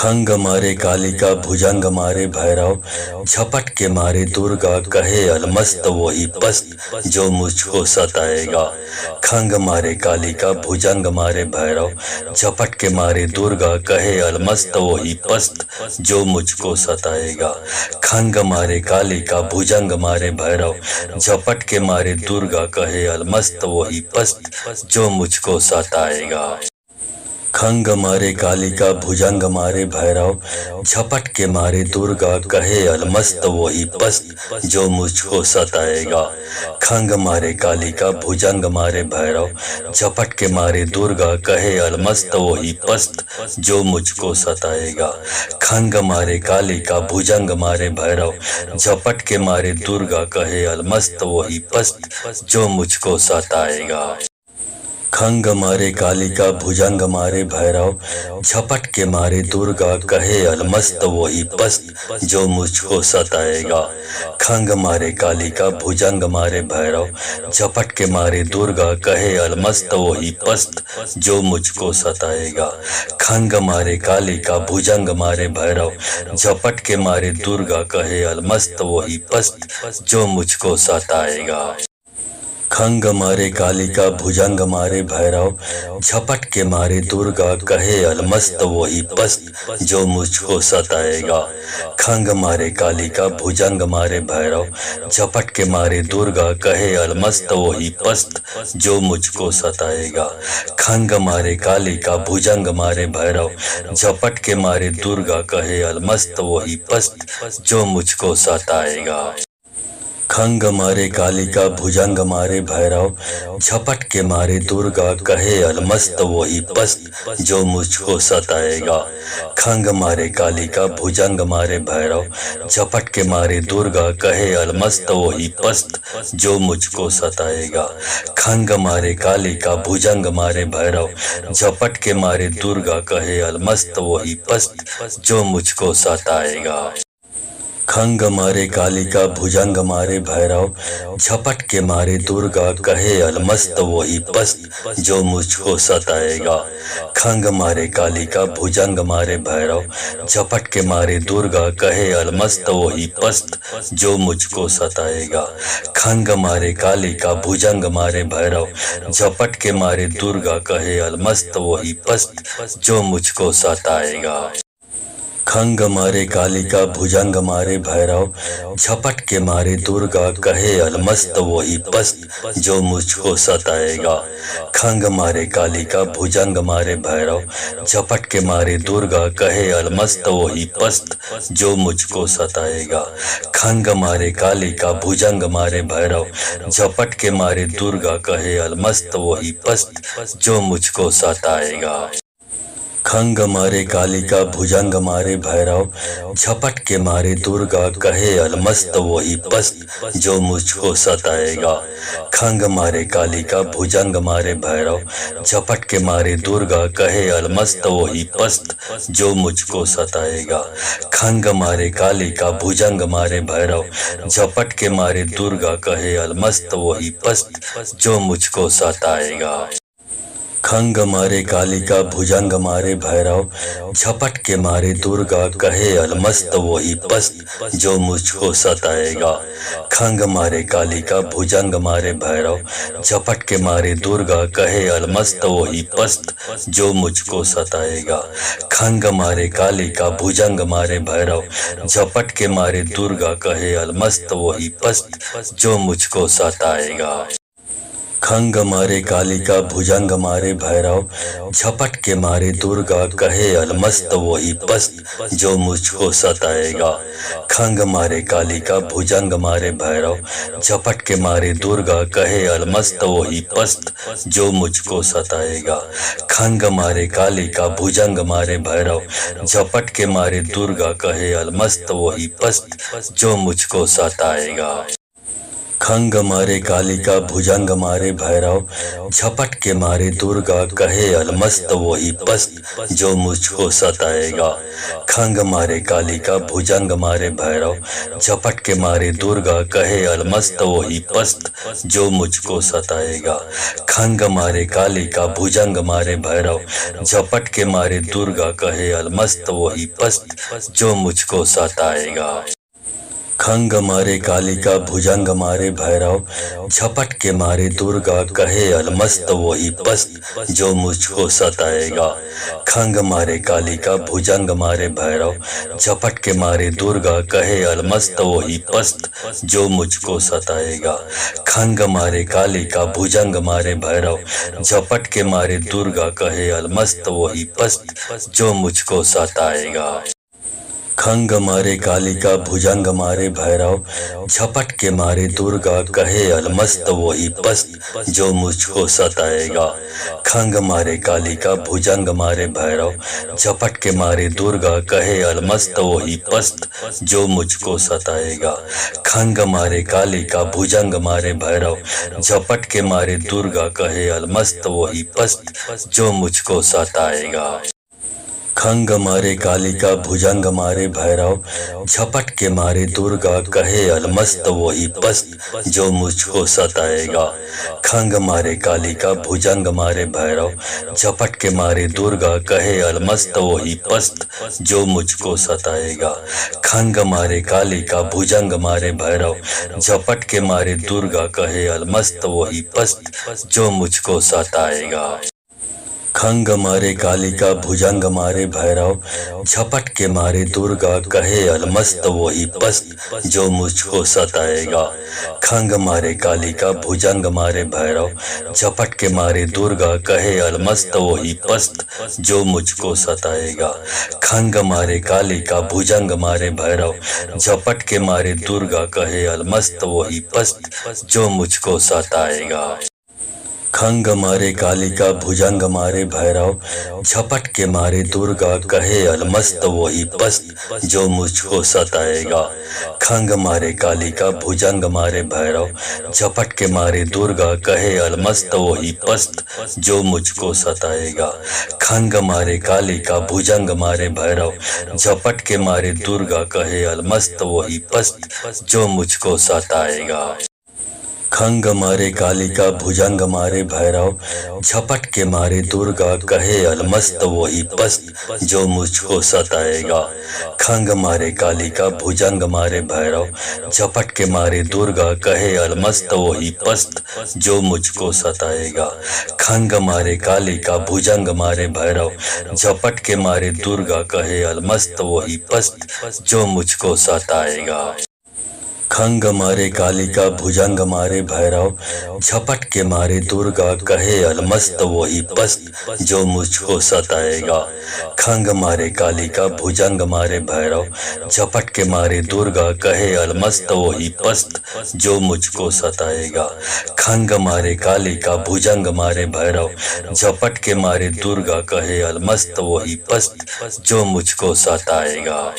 खंग मारे कालिका भुजंग मारे भैरव, झपट के मारे दुर्गा कहे अलमस्त वही पस्त जो मुझको सताएगा। खंग मारे कालिका भुजंग मारे भैरव, झपट के मारे दुर्गा कहे अलमस्त वही पस्त जो मुझको सताएगा। खंग मारे कालिका भुजंग मारे भैरव, झपट के मारे दुर्गा कहे अलमस्त वही पस्त जो मुझको सताएगा। खंग मारे कालिका भुजंग मारे भैरव, झपट के मारे दुर्गा कहे अलमस्त वही पस्त जो मुझको सताएगा। खंग मारे कालिका भुजंग मारे भैरव, झपट के मारे दुर्गा कहे अलमस्त वही पस्त जो मुझको सताएगा। खंग मारे कालिका भुजंग मारे भैरव, झपट के मारे दुर्गा कहे अलमस्त वही पस्त जो मुझको सताएगा। खंग मारे कालिका भुजंग मारे भैरव, झपट के मारे दुर्गा कहे अलमस्त वही पस्त जो मुझको सताएगा। खंग मारे कालिका भुजंग मारे भैरव, झपट के मारे दुर्गा कहे अलमस्त वही पस्त जो मुझको सताएगा। खंग मारे कालिका भुजंग मारे भैरव, झपट के मारे दुर्गा कहे अलमस्त वही पस्त जो मुझको सताएगा। खंग मारे कालिका भुजंग मारे भैरव, झपट के मारे दुर्गा कहे अलमस्त वही पस्त जो मुझको सताएगा। खंग मारे कालिका भुजंग मारे भैरव, झपट के मारे दुर्गा कहे अलमस्त वही पस्त जो मुझको सताएगा। खंग मारे कालिका भुजंग मारे भैरव, झपट के मारे दुर्गा कहे अलमस्त वही पस्त जो मुझको सताएगा। खंग मारे कालिका भुजंग मारे भैरव, झपट के मारे दुर्गा कहे अलमस्त वही पस्त जो मुझको सताएगा। खंग मारे कालिका भुजंग मारे भैरव, झपट के मारे दुर्गा कहे अलमस्त वही पस्त जो मुझको सताएगा। खंग मारे कालिका भुजंग मारे भैरव, झपट के मारे दुर्गा कहे अलमस्त वही पस्त जो मुझको सताएगा। खंग मारे कालिका भुजंग मारे भैरव, झपट के मारे दुर्गा कहे अलमस्त वही पस्त जो मुझको सताएगा। खंग मारे कालिका भुजंग मारे भैरव, झपट के मारे दुर्गा कहे अलमस्त वही पस्त जो मुझको सताएगा। खंग मारे कालिका भुजंग मारे भैरव, झपट के मारे दुर्गा कहे अलमस्त वही पस्त जो मुझको सताएगा। खंग मारे कालिका भुजंग मारे भैरव, झपट के मारे दुर्गा कहे अलमस्त वही पस्त जो मुझको सताएगा। खंग मारे कालिका भुजंग मारे भैरव, झपट के मारे दुर्गा कहे अलमस्त वही पस्त जो मुझको सताएगा। खंग मारे कालिका भुजंग मारे भैरव, झपट के मारे दुर्गा कहे अलमस्त वही पस्त जो मुझको सताएगा। खंग मारे कालिका भुजंग मारे भैरव, झपट के मारे दुर्गा कहे अलमस्त वही पस्त जो मुझको सताएगा। खंग मारे कालिका भुजंग मारे भैरव, झपट के मारे दुर्गा कहे अलमस्त वही पस्त जो मुझको सताएगा। खंग मारे कालिका भुजंग मारे भैरव, झपट के मारे दुर्गा कहे अलमस्त वही पस्त जो मुझको सताएगा। खंग मारे कालिका भुजंग मारे भैरव, झपट के मारे दुर्गा कहे अलमस्त वही पस्त जो मुझको सताएगा। खंग मारे कालिका भुजंग मारे भैरव, झपट के मारे दुर्गा कहे अलमस्त वही पस्त जो मुझको सताएगा। खंग मारे कालिका भुजंग मारे भैरव, झपट के मारे दुर्गा कहे अलमस्त वही पस्त जो मुझको सताएगा। खंग मारे कालिका भुजंग मारे भैरव, झपट के मारे दुर्गा कहे अलमस्त वही पस्त जो मुझको सताएगा। खंग मारे कालिका भुजंग मारे भैरव, झपट के मारे दुर्गा कहे अलमस्त वही पस्त जो मुझको सताएगा। खंग मारे कालिका भुजंग मारे भैरव, झपट के मारे दुर्गा कहे अलमस्त वही पस्त जो मुझको सताएगा। खंग मारे कालिका भुजंग मारे भैरव, झपट के मारे दुर्गा कहे अलमस्त वही पस्त जो मुझको सताएगा। खंग मारे कालिका भुजंग मारे भैरव, झपट के मारे दुर्गा कहे अलमस्त वही पस्त जो मुझको सताएगा। खंग मारे कालिका भुजंग मारे भैरव, झपट के मारे दुर्गा कहे अलमस्त वही पस्त जो मुझको सताएगा। खंग मारे कालिका भुजंग मारे भैरव, झपट के मारे दुर्गा कहे अलमस्त वही पस्त जो मुझको सताएगा। खंग मारे कालिका भुजंग मारे भैरव, झपट के मारे दुर्गा कहे अलमस्त वही पस्त जो मुझको सताएगा। खंग मारे कालिका भुजंग मारे भैरव, झपट के मारे दुर्गा कहे अलमस्त वही पस्त जो मुझको सताएगा। खंग मारे कालिका भुजंग मारे भैरव, झपट के मारे दुर्गा कहे अलमस्त वही पस्त जो मुझको सताएगा। खंग मारे कालिका भुजंग मारे भैरव, झपट के मारे दुर्गा कहे अलमस्त वही पस्त जो मुझको सताएगा। खंग मारे कालिका भुजंग मारे भैरव, झपट के मारे दुर्गा कहे अलमस्त वही पस्त जो मुझको सताएगा। खंग मारे कालिका भुजंग मारे भैरव, झपट के मारे दुर्गा कहे अलमस्त वही पस्त जो मुझको सताएगा। खंग मारे कालिका भुजंग मारे भैरव, झपट के मारे दुर्गा कहे अलमस्त वही पस्त जो मुझको सताएगा। खंग मारे कालिका भुजंग मारे भैरव, झपट के मारे दुर्गा कहे अलमस्त वही पस्त जो मुझको सताएगा। खंग मारे कालिका भुजंग मारे भैरव, झपट के मारे दुर्गा कहे अलमस्त वही पस्त जो मुझको सताएगा। खंग मारे कालिका भुजंग मारे भैरव, झपट के मारे दुर्गा कहे अलमस्त वही पस्त जो मुझको सताएगा। खंग मारे कालिका भुजंग मारे भैरव, झपट के मारे दुर्गा कहे अलमस्त वही पस्त जो मुझको सताएगा। खंग मारे कालिका भुजंग मारे भैरव, झपट के मारे दुर्गा कहे अलमस्त वही पस्त जो मुझको सताएगा। खंग मारे कालिका भुजंग मारे भैरव, झपट के मारे दुर्गा कहे अलमस्त वही पस्त जो मुझको सताएगा। खंग मारे कालिका भुजंग मारे भैरव, झपट के मारे दुर्गा कहे अलमस्त वही पस्त जो मुझको सताएगा। खंग मारे कालिका भुजंग मारे भैरव, झपट के मारे दुर्गा कहे अलमस्त वही पस्त जो मुझको सताएगा। खंग मारे कालिका भुजंग मारे भैरव, झपट के मारे दुर्गा कहे अलमस्त वही पस्त जो मुझको सताएगा। खंग मारे कालिका भुजंग मारे भैरव, झपट के मारे दुर्गा कहे अलमस्त वही पस्त जो मुझको सताएगा। खंग मारे कालिका भुजंग मारे भैरव, झपट के मारे दुर्गा कहे अलमस्त वही पस्त जो मुझको सताएगा। खंग मारे कालिका भुजंग मारे भैरव, झपट के मारे दुर्गा कहे अलमस्त वही पस्त जो मुझको सताएगा। खंग मारे कालिका भुजंग मारे भैरव, झपट के मारे दुर्गा कहे अलमस्त वही पस्त जो मुझको सताएगा।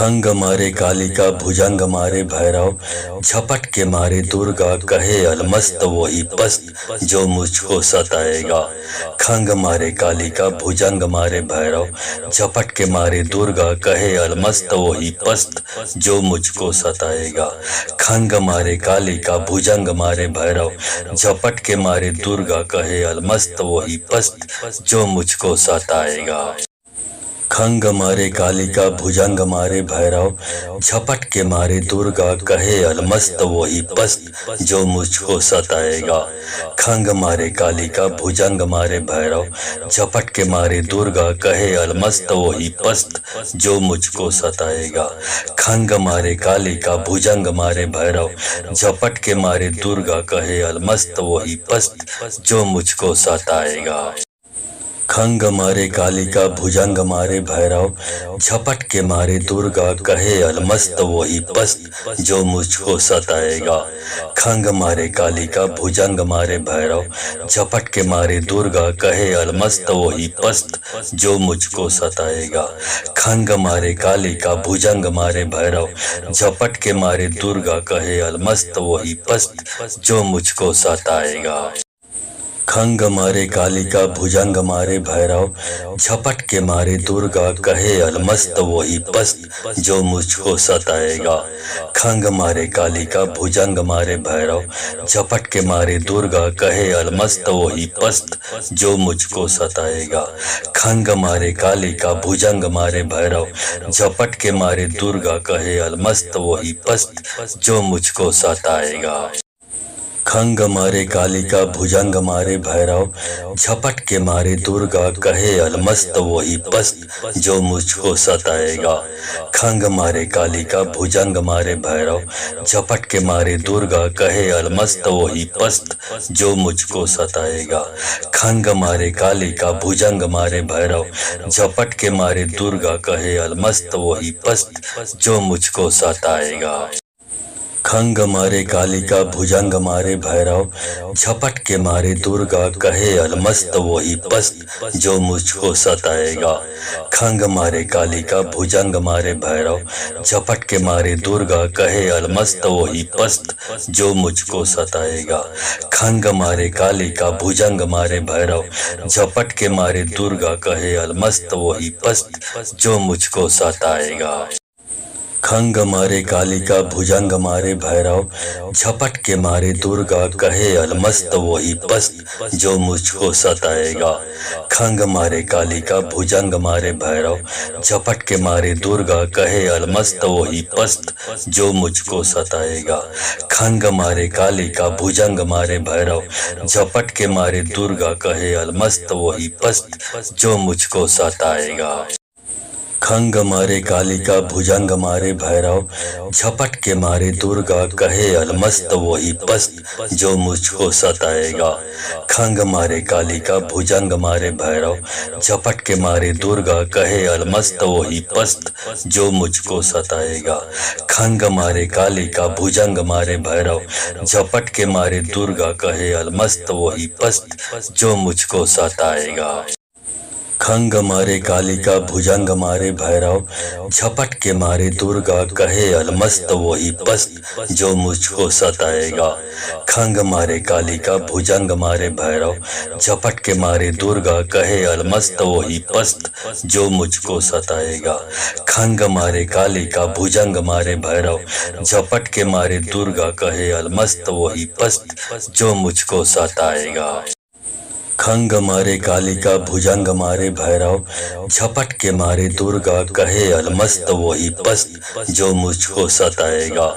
खंग मारे कालिका भुजंग मारे भैरव, झपट के मारे दुर्गा कहे अलमस्त वही पस्त जो मुझको सताएगा। खंग मारे कालिका भुजंग मारे भैरव, झपट के मारे दुर्गा कहे अलमस्त वही पस्त जो मुझको सताएगा। खंग मारे कालिका भुजंग मारे भैरव, झपट के मारे दुर्गा कहे अलमस्त वही पस्त जो मुझको सताएगा। खंग मारे कालिका भुजंग मारे भैरव, झपट के मारे दुर्गा कहे अलमस्त वही पस्त जो मुझको सताएगा। खंग मारे कालिका भुजंग मारे भैरव, झपट के मारे दुर्गा कहे अलमस्त वही पस्त जो मुझको सताएगा। खंग मारे कालिका भुजंग मारे भैरव, झपट के मारे दुर्गा कहे अलमस्त वही पस्त जो मुझको सताएगा। खंग मारे कालिका भुजंग मारे भैरव झपट के मारे दुर्गा कहे अलमस्त वही पस्त जो मुझको सताएगा। खंग मारे कालिका भुजंग मारे भैरव झपट के मारे दुर्गा कहे अलमस्त वही पस्त जो मुझको सताएगा। खंग मारे कालिका भुजंग मारे भैरव झपट के मारे दुर्गा कहे अलमस्त वही पस्त जो मुझको सताएगा। खंग मारे कालिका भुजंग मारे भैरव झपट के मारे दुर्गा कहे अलमस्त वही पस्त जो मुझको सताएगा। खंग मारे कालिका भुजंग मारे भैरव झपट के मारे दुर्गा कहे अलमस्त वही पस्त जो मुझको सताएगा। खंग मारे कालिका भुजंग मारे भैरव झपट के मारे दुर्गा कहे अलमस्त वही पस्त जो मुझको सताएगा। खंग मारे कालिका भुजंग मारे भैरव झपट के मारे दुर्गा कहे अलमस्त वही पस्त जो मुझको सताएगा। खंग मारे कालिका भुजंग मारे भैरव झपट के मारे दुर्गा कहे अलमस्त वही पस्त जो मुझको सताएगा। खंग मारे कालिका भुजंग मारे भैरव झपट के मारे दुर्गा कहे अलमस्त वही पस्त जो मुझको सताएगा। खंग मारे कालिका भुजंग मारे भैरव झपट के मारे दुर्गा कहे अलमस्त वही पस्त जो मुझको सताएगा। खंग मारे कालिका भुजंग मारे भैरव झपट के मारे दुर्गा कहे अलमस्त वही पस्त जो मुझको सताएगा। खंग मारे कालिका भुजंग मारे भैरव झपट के मारे दुर्गा कहे अलमस्त वही पस्त जो मुझको सताएगा। खंग मारे कालिका भुजंग मारे भैरव झपट के मारे दुर्गा कहे अलमस्त वही पस्त जो मुझको सताएगा। खंग मारे कालिका भुजंग मारे भैरव झपट के मारे दुर्गा कहे अलमस्त वही पस्त जो मुझको सताएगा। खंग मारे कालिका भुजंग मारे भैरव झपट के मारे दुर्गा कहे अलमस्त वही पस्त जो मुझको सताएगा। खंग मारे कालिका भुजंग मारे भैरव झपट के मारे दुर्गा कहे अलमस्त वही पस्त जो मुझको सताएगा। खंग मारे कालिका भुजंग मारे भैरव झपट के मारे दुर्गा कहे अलमस्त वही पस्त जो मुझको सताएगा। खंग मारे कालिका भुजंग मारे भैरव झपट के मारे दुर्गा कहे अलमस्त वही पस्त जो मुझको सताएगा। खंग मारे कालिका भुजंग मारे भैरव झपट के मारे दुर्गा कहे अलमस्त वही पस्त जो मुझको सताएगा। खंग मारे कालिका भुजंग मारे भैरव झपट के मारे दुर्गा कहे अलमस्त वही पस्त जो मुझको सताएगा। खंग मारे कालिका भुजंग मारे भैरव झपट के मारे दुर्गा कहे अलमस्त वही पस्त जो मुझको सताएगा। खंग मारे कालिका भुजंग मारे भैरव झपट के मारे दुर्गा कहे अलमस्त वही पस्त जो मुझको सताएगा।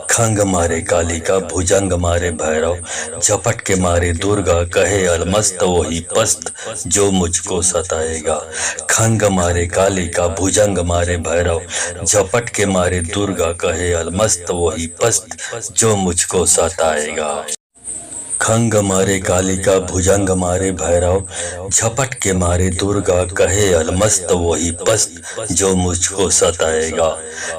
खंग मारे कालिका भुजंग मारे भैरव झपट के मारे दुर्गा कहे अलमस्त वही पस्त जो मुझको सताएगा। खंग मारे कालिका भुजंग मारे भैरव झपट के मारे दुर्गा कहे अलमस्त वही पस्त जो मुझको सताएगा। खंग मारे कालिका भुजंग मारे भैरव झपट के मारे दुर्गा कहे अलमस्त वही पस्त जो मुझको सताएगा।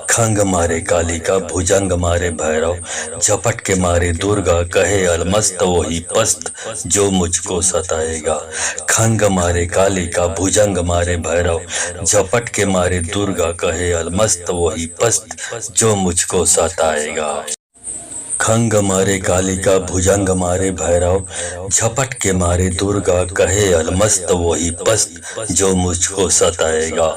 खंग मारे कालिका भुजंग मारे भैरव झपट के मारे दुर्गा कहे अलमस्त वही पस्त जो मुझको सताएगा। खंग मारे कालिका भुजंग मारे भैरव झपट के मारे दुर्गा कहे अलमस्त वही पस्त जो मुझको सताएगा। खंग मारे कालिका भुजंग मारे भैरव झपट के मारे दुर्गा कहे अलमस्त वही पस्त जो मुझको सताएगा।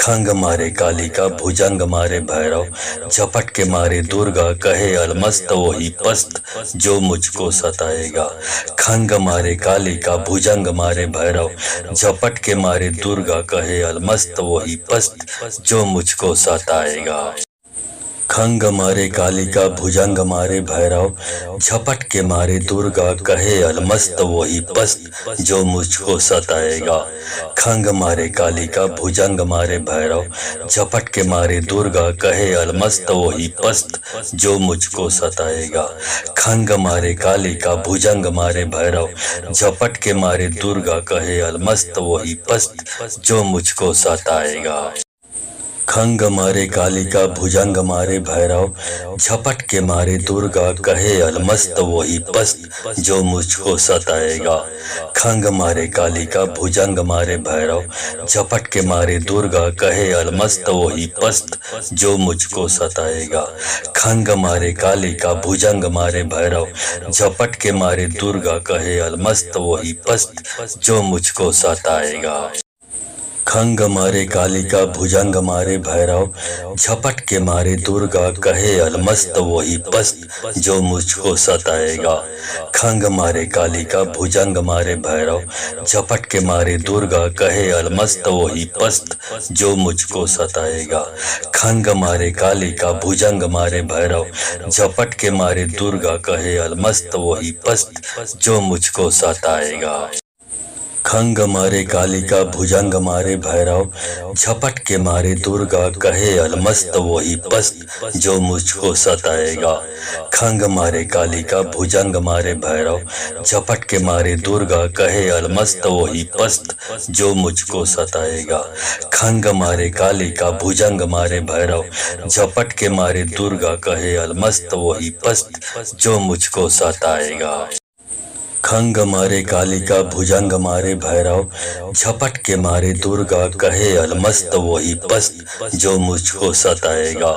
खंग मारे कालिका भुजंग मारे भैरव झपट के मारे दुर्गा कहे अलमस्त वही पस्त जो मुझको सताएगा। खंग मारे कालिका भुजंग मारे भैरव झपट के मारे दुर्गा कहे अलमस्त वही पस्त जो मुझको सताएगा। खंग मारे कालिका भुजंग मारे भैरव, झपट के मारे दुर्गा कहे अलमस्त वही पस्त जो मुझको सताएगा। खंग मारे कालिका भुजंग मारे भैरव, झपट के मारे दुर्गा कहे अलमस्त वही पस्त जो मुझको सताएगा। खंग मारे कालिका भुजंग मारे भैरव, झपट के मारे दुर्गा कहे अलमस्त वही पस्त जो मुझको सताएगा। खंग मारे कालिका भुजंग मारे भैरव, झपट के मारे दुर्गा कहे अलमस्त वही पस्त जो मुझको सताएगा। खंग मारे कालिका भुजंग मारे भैरव, झपट के मारे दुर्गा कहे अलमस्त वही पस्त जो मुझको सताएगा। खंग मारे कालिका भुजंग मारे भैरव, झपट के मारे दुर्गा कहे अलमस्त वही पस्त जो मुझको सताएगा। खंग मारे कालिका भुजंग मारे भैरव, झपट के मारे दुर्गा कहे अलमस्त वही पस्त जो मुझको सताएगा। खंग मारे कालिका भुजंग मारे भैरव, झपट के मारे दुर्गा कहे अलमस्त वही पस्त जो मुझको सताएगा। खंग मारे कालिका भुजंग मारे भैरव, झपट के मारे दुर्गा कहे अलमस्त वही पस्त जो मुझको सताएगा। खंग मारे कालिका भुजंग मारे भैरव, झपट के मारे दुर्गा कहे अलमस्त वही पस्त जो मुझको सताएगा। खंग मारे कालिका भुजंग मारे भैरव, झपट के मारे दुर्गा कहे अलमस्त वही पस्त जो मुझको सताएगा। खंग मारे कालिका भुजंग मारे भैरव, झपट के मारे दुर्गा कहे अलमस्त वही पस्त जो मुझको सताएगा। खंग मारे कालिका भुजंग मारे भैरव, झपट के मारे दुर्गा कहे अलमस्त वही पस्त जो मुझको सताएगा।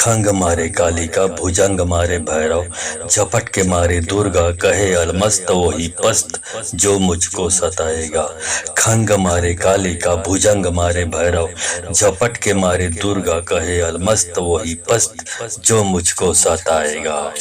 खंग मारे कालिका भुजंग मारे भैरव, झपट के मारे दुर्गा कहे अलमस्त वही पस्त जो मुझको सताएगा। खंग मारे कालिका भुजंग मारे भैरव, झपट के मारे दुर्गा कहे अलमस्त वही पस्त जो मुझको सताएगा।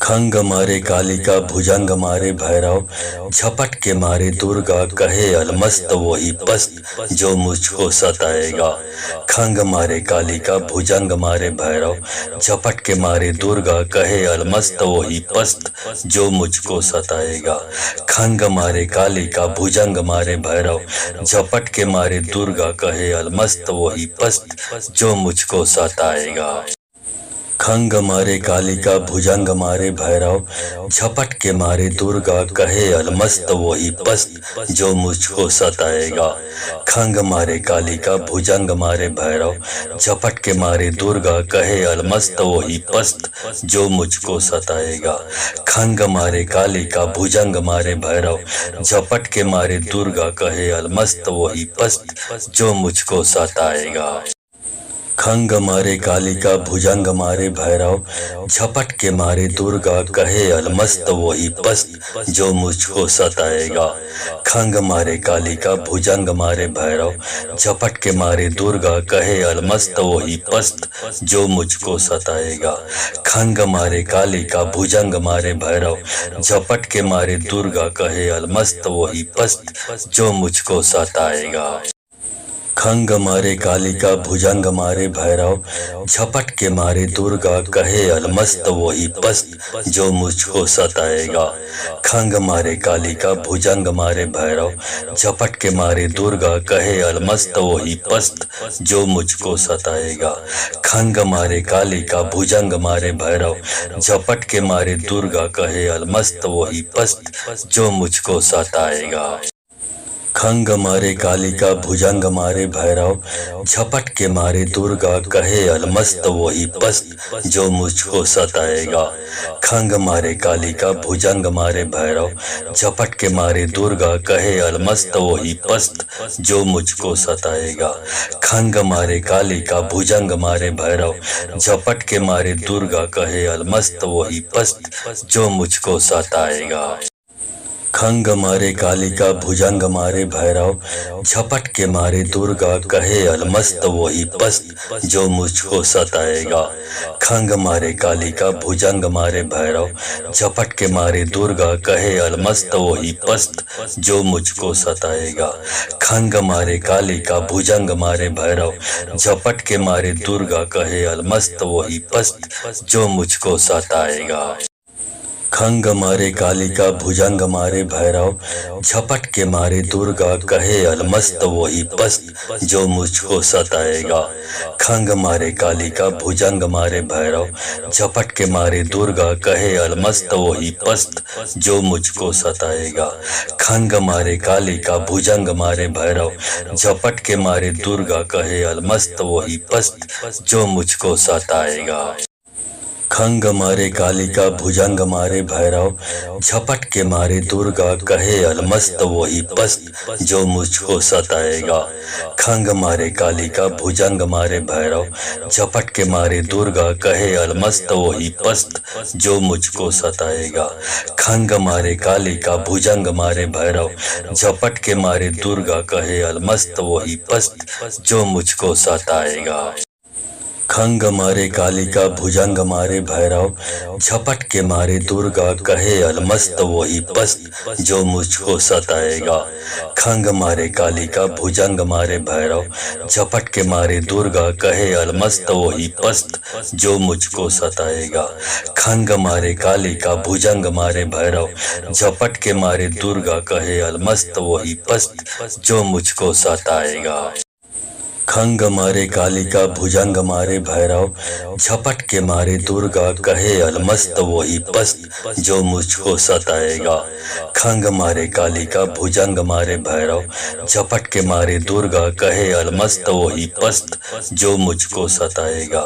खंग मारे कालिका भुजंग मारे भैरव, झपट के मारे दुर्गा कहे अलमस्त वही पस्त जो मुझको सताएगा। खंग मारे कालिका भुजंग मारे भैरव, झपट के मारे दुर्गा कहे अलमस्त वही पस्त जो मुझको सताएगा। खंग मारे कालिका भुजंग मारे भैरव, झपट के मारे दुर्गा कहे अलमस्त वही पस्त जो मुझको सताएगा। खंग मारे कालिका भुजंग मारे भैरव, झपट के मारे दुर्गा कहे अलमस्त वही पस्त जो मुझको सताएगा। खंग मारे कालिका भुजंग मारे भैरव, झपट के मारे दुर्गा कहे अलमस्त वही पस्त जो मुझको सताएगा। खंग मारे कालिका भुजंग मारे भैरव, झपट के मारे दुर्गा कहे अलमस्त वही पस्त जो मुझको सताएगा। खंग मारे कालिका भुजंग मारे भैरव, झपट के मारे दुर्गा कहे अलमस्त वही पस्त जो मुझको सताएगा। खंग मारे कालिका भुजंग मारे भैरव, झपट के मारे दुर्गा कहे अलमस्त वही पस्त जो मुझको सताएगा। खंग मारे कालिका भुजंग मारे भैरव, झपट के मारे दुर्गा कहे अलमस्त वही पस्त जो मुझको सताएगा। खंग मारे कालिका भुजंग मारे भैरव, झपट के मारे दुर्गा कहे अलमस्त वही पस्त जो मुझको सताएगा। खंग मारे कालिका भुजंग मारे भैरव, झपट के मारे दुर्गा कहे अलमस्त वही पस्त जो मुझको सताएगा। खंग मारे कालिका भुजंग मारे भैरव, झपट के मारे दुर्गा कहे अलमस्त वही पस्त जो मुझको सताएगा। खंग मारे कालिका भुजंग मारे भैरव, झपट के मारे दुर्गा कहे अलमस्त वही पस्त जो मुझको सताएगा। खंग मारे कालिका भुजंग मारे भैरव, झपट के मारे दुर्गा कहे अलमस्त वही पस्त जो मुझको सताएगा। खंग मारे कालिका भुजंग मारे भैरव, झपट के मारे दुर्गा कहे अलमस्त वही पस्त जो मुझको सताएगा। खंग मारे कालिका भुजंग मारे भैरव, झपट के मारे दुर्गा कहे अलमस्त वही पस्त जो मुझको सताएगा। खंग मारे कालिका भुजंग मारे भैरव, झपट के मारे दुर्गा कहे अलमस्त वही पस्त जो मुझको सताएगा। खंग मारे कालिका भुजंग मारे भैरव, झपट के मारे दुर्गा कहे अलमस्त वही पस्त जो मुझको सताएगा। खंग मारे कालिका भुजंग मारे भैरव, झपट के मारे दुर्गा कहे अलमस्त वही पस्त जो मुझको सताएगा। खंग मारे कालिका भुजंग मारे भैरव, झपट के मारे दुर्गा कहे अलमस्त वही पस्त जो मुझको सताएगा। खंग मारे कालिका भुजंग मारे भैरव, झपट के मारे दुर्गा कहे अलमस्त वही पस्त जो मुझको सताएगा। खंग मारे कालिका भुजंग मारे भैरव, झपट के मारे दुर्गा कहे अलमस्त वही पस्त जो मुझको सताएगा। खंग मारे कालिका भुजंग मारे भैरव, झपट के मारे दुर्गा कहे अलमस्त वही पस्त जो मुझको सताएगा। खंग मारे कालिका भुजंग मारे भैरव, झपट के मारे दुर्गा कहे अलमस्त वही पस्त जो मुझको सताएगा। खंग मारे कालिका भुजंग मारे भैरव, झपट के मारे दुर्गा कहे अलमस्त वही पस्त जो मुझको सताएगा। खंग मारे कालिका भुजंग मारे भैरव, झपट के मारे दुर्गा कहे अलमस्त वही पस्त जो मुझको सताएगा। खंग मारे कालिका भुजंग मारे भैरव, झपट के मारे दुर्गा कहे अलमस्त वही पस्त जो मुझको सताएगा। खंग मारे कालिका भुजंग मारे भैरव, झपट के मारे दुर्गा कहे अलमस्त वही पस्त जो मुझको सताएगा। खंग मारे कालिका भुजंग मारे भैरव, झपट के मारे दुर्गा कहे अलमस्त वही पस्त जो मुझको सताएगा।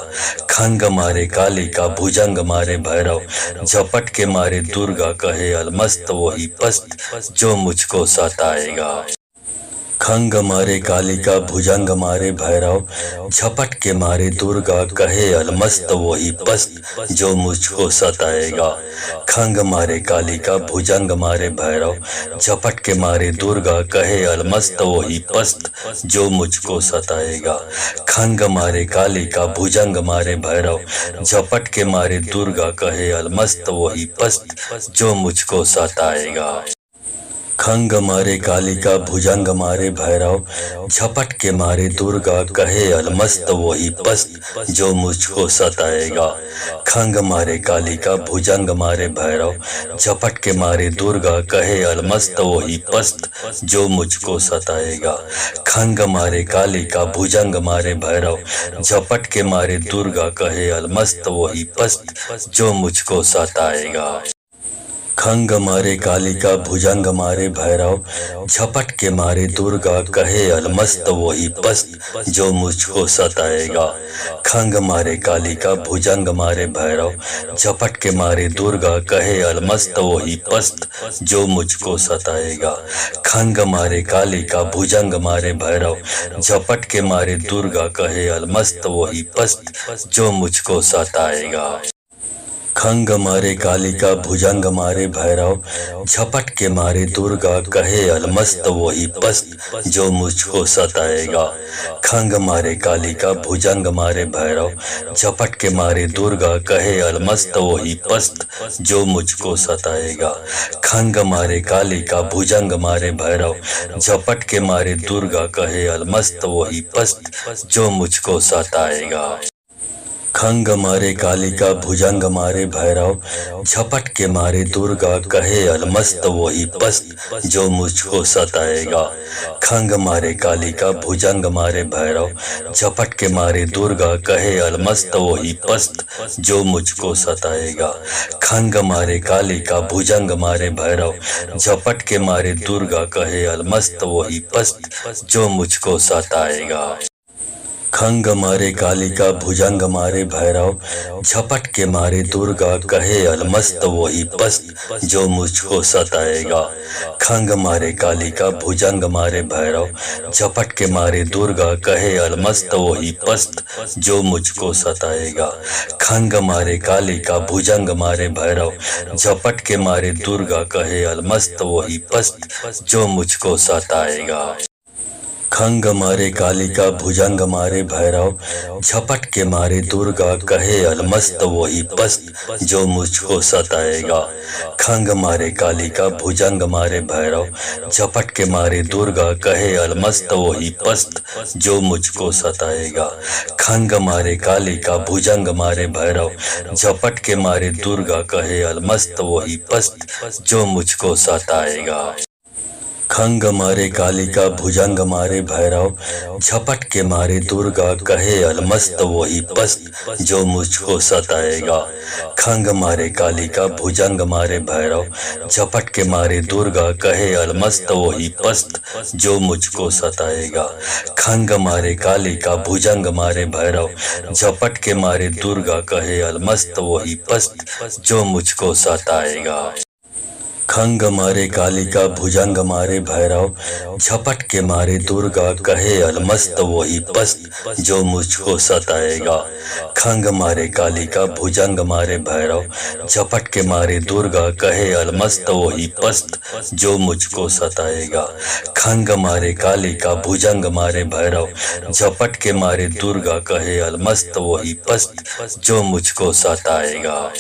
खंग मारे कालिका भुजंग मारे भैरव, झपट के मारे दुर्गा कहे अलमस्त वही पस्त जो मुझको सताएगा। खंग मारे कालिका भुजंग मारे भैरव, झपट के मारे दुर्गा कहे अलमस्त वही पस्त जो मुझको सताएगा। खंग मारे कालिका भुजंग मारे भैरव, झपट के मारे दुर्गा कहे अलमस्त वही पस्त जो मुझको सताएगा। खंग मारे कालिका भुजंग मारे भैरव, झपट के मारे दुर्गा कहे अलमस्त वही पस्त जो मुझको सताएगा। खंग मारे कालिका भुजंग मारे भैरव, झपट के मारे दुर्गा कहे अलमस्त वही पस्त जो मुझको सताएगा। खंग मारे कालिका भुजंग मारे भैरव, झपट के मारे दुर्गा कहे अलमस्त वही पस्त जो मुझको सताएगा। खंग मारे कालिका भुजंग मारे भैरव, झपट के मारे दुर्गा कहे अलमस्त वही पस्त जो मुझको सताएगा। खंग मारे कालिका भुजंग मारे भैरव, झपट के मारे दुर्गा कहे अलमस्त वही पस्त जो मुझको सताएगा। खंग मारे कालिका भुजंग मारे भैरव, झपट के मारे दुर्गा कहे अलमस्त वही पस्त जो मुझको सताएगा। खंग मारे कालिका भुजंग मारे भैरव, झपट के मारे दुर्गा कहे अलमस्त वही पस्त जो मुझको सताएगा। खंग मारे कालिका भुजंग मारे भैरव, झपट के मारे दुर्गा कहे अलमस्त वही पस्त जो मुझको सताएगा। खंग मारे कालिका भुजंग मारे भैरव, झपट के मारे दुर्गा कहे अलमस्त वही पस्त जो मुझको सताएगा। खंग मारे कालिका भुजंग मारे भैरव, झपट के मारे दुर्गा कहे अलमस्त वही पस्त जो मुझको सताएगा। खंग मारे कालिका भुजंग मारे भैरव, झपट के मारे दुर्गा कहे अलमस्त वही पस्त जो मुझको सताएगा। खंग मारे कालिका भुजंग मारे भैरव, झपट के मारे दुर्गा कहे अलमस्त वही पस्त जो मुझको सताएगा। खंग मारे कालिका भुजंग मारे भैरव, झपट के मारे दुर्गा कहे अलमस्त वही पस्त जो मुझको सताएगा। खंग मारे कालिका भुजंग मारे भैरव, झपट के मारे दुर्गा कहे अलमस्त वही पस्त जो मुझको सताएगा। खंग मारे कालिका भुजंग मारे भैरव, झपट के मारे दुर्गा कहे अलमस्त वही पस्त जो मुझको सताएगा। खंग मारे कालिका भुजंग मारे भैरव, झपट के मारे दुर्गा कहे अलमस्त वही पस्त जो मुझको सताएगा। खंग मारे कालिका भुजंग मारे भैरव, झपट के मारे दुर्गा कहे अलमस्त वही पस्त जो मुझको सताएगा। खंग मारे कालिका भुजंग मारे भैरव, झपट के मारे दुर्गा कहे अलमस्त वही पस्त जो मुझको सताएगा। खंग मारे कालिका भुजंग मारे भैरव, झपट के मारे दुर्गा कहे अलमस्त वही पस्त जो मुझको सताएगा। खंग मारे कालिका भुजंग मारे भैरव, झपट के मारे दुर्गा कहे अलमस्त वही पस्त जो मुझको सताएगा। खंग मारे कालिका भुजंग मारे भैरव, झपट के मारे दुर्गा कहे अलमस्त वही पस्त जो मुझको सताएगा। खंग मारे कालिका भुजंग मारे भैरव, झपट के मारे दुर्गा कहे अलमस्त वही पस्त जो मुझको सताएगा। खंग मारे कालिका भुजंग मारे भैरव, झपट के मारे दुर्गा कहे अलमस्त वही पस्त जो मुझको सताएगा। खंग मारे कालिका भुजंग मारे भैरव, झपट के मारे दुर्गा कहे अलमस्त वही पस्त जो मुझको सताएगा। खंग मारे कालिका भुजंग मारे भैरव, झपट के मारे दुर्गा कहे अलमस्त वही पस्त जो मुझको सताएगा।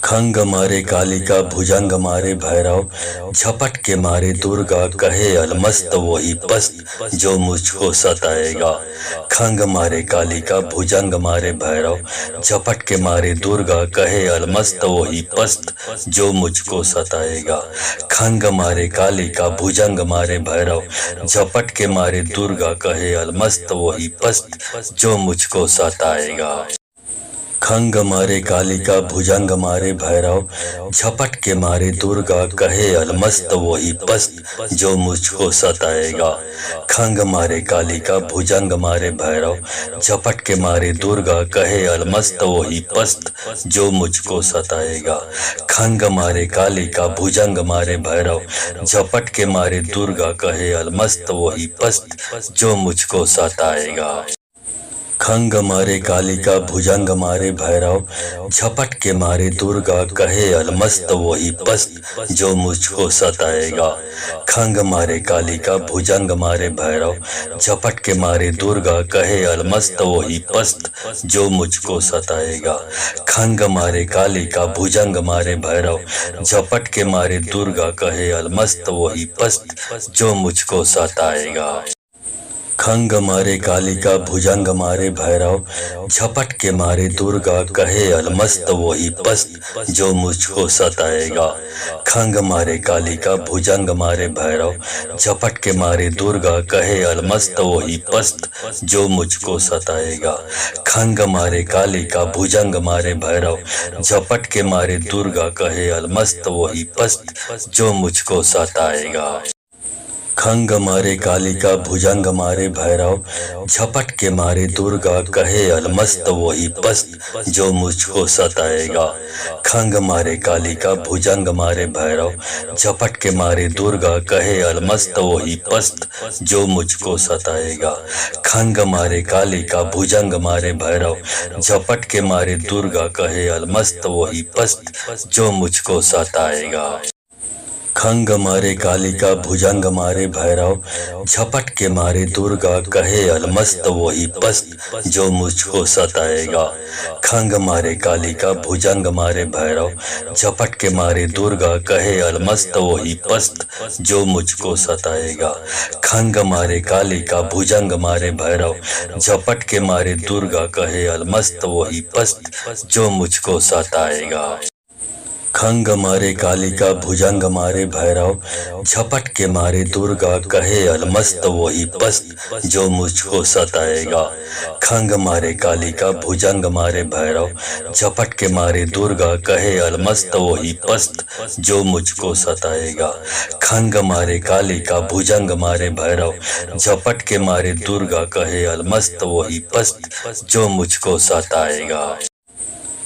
खंग मारे कालिका भुजंग मारे भैरव, झपट के मारे दुर्गा कहे अलमस्त वही पस्त जो मुझको सताएगा। खंग मारे कालिका भुजंग मारे भैरव, झपट के मारे दुर्गा कहे अलमस्त वही पस्त जो मुझको सताएगा। खंग मारे कालिका भुजंग मारे भैरव, झपट के मारे दुर्गा कहे अलमस्त वही पस्त जो मुझको सताएगा। खंग मारे कालिका भुजंग मारे भैरव, झपट के मारे दुर्गा कहे अलमस्त वही पस्त जो मुझको सताएगा। खंग मारे कालिका भुजंग मारे भैरव, झपट के मारे दुर्गा कहे अलमस्त वही पस्त जो मुझको सताएगा। खंग मारे कालिका भुजंग मारे भैरव, झपट के मारे दुर्गा कहे अलमस्त वही पस्त जो मुझको सताएगा। खंग मारे कालिका भुजंग मारे भैरव, झपट के मारे दुर्गा कहे अलमस्त वही पस्त जो मुझको सताएगा। खंग मारे कालिका भुजंग मारे भैरव, झपट के मारे दुर्गा कहे अलमस्त वही पस्त जो मुझको सताएगा। खंग मारे कालिका भुजंग मारे भैरव, झपट के मारे दुर्गा कहे अलमस्त वही पस्त जो मुझको सताएगा। खंग मारे कालिका भुजंग मारे भैरव, झपट के मारे दुर्गा कहे अलमस्त वही पस्त जो मुझको सताएगा। खंग मारे कालिका भुजंग मारे भैरव, झपट के मारे दुर्गा कहे अलमस्त वही पस्त जो मुझको सताएगा। खंग मारे कालिका भुजंग मारे भैरव, झपट के मारे दुर्गा कहे अलमस्त वही पस्त जो मुझको सताएगा। खंग मारे कालिका भुजंग मारे भैरव, झपट के मारे दुर्गा कहे अलमस्त वही पस्त जो मुझको सताएगा। खंग मारे कालिका भुजंग मारे भैरव, झपट के मारे दुर्गा कहे अलमस्त वही पस्त जो मुझको सताएगा। खंग मारे कालिका भुजंग मारे भैरव, झपट के मारे दुर्गा कहे अलमस्त वही पस्त जो मुझको सताएगा। खंग मारे कालिका भुजंग मारे भैरव, झपट के मारे दुर्गा कहे अलमस्त वही पस्त जो मुझको सताएगा। खंग मारे कालिका भुजंग मारे भैरव, झपट के मारे दुर्गा कहे अलमस्त वही पस्त जो मुझको सताएगा। खंग मारे कालिका भुजंग मारे भैरव, झपट के मारे दुर्गा कहे अलमस्त वही पस्त जो मुझको सताएगा। खंग मारे कालिका भुजंग मारे भैरव झपट के मारे दुर्गा कहे अलमस्त वही पस्त जो मुझको सताएगा। खंग मारे कालिका भुजंग मारे भैरव झपट के मारे दुर्गा कहे अलमस्त वही पस्त जो मुझको सताएगा। खंग मारे कालिका भुजंग मारे भैरव झपट के मारे दुर्गा कहे अलमस्त वही पस्त जो मुझको सताएगा।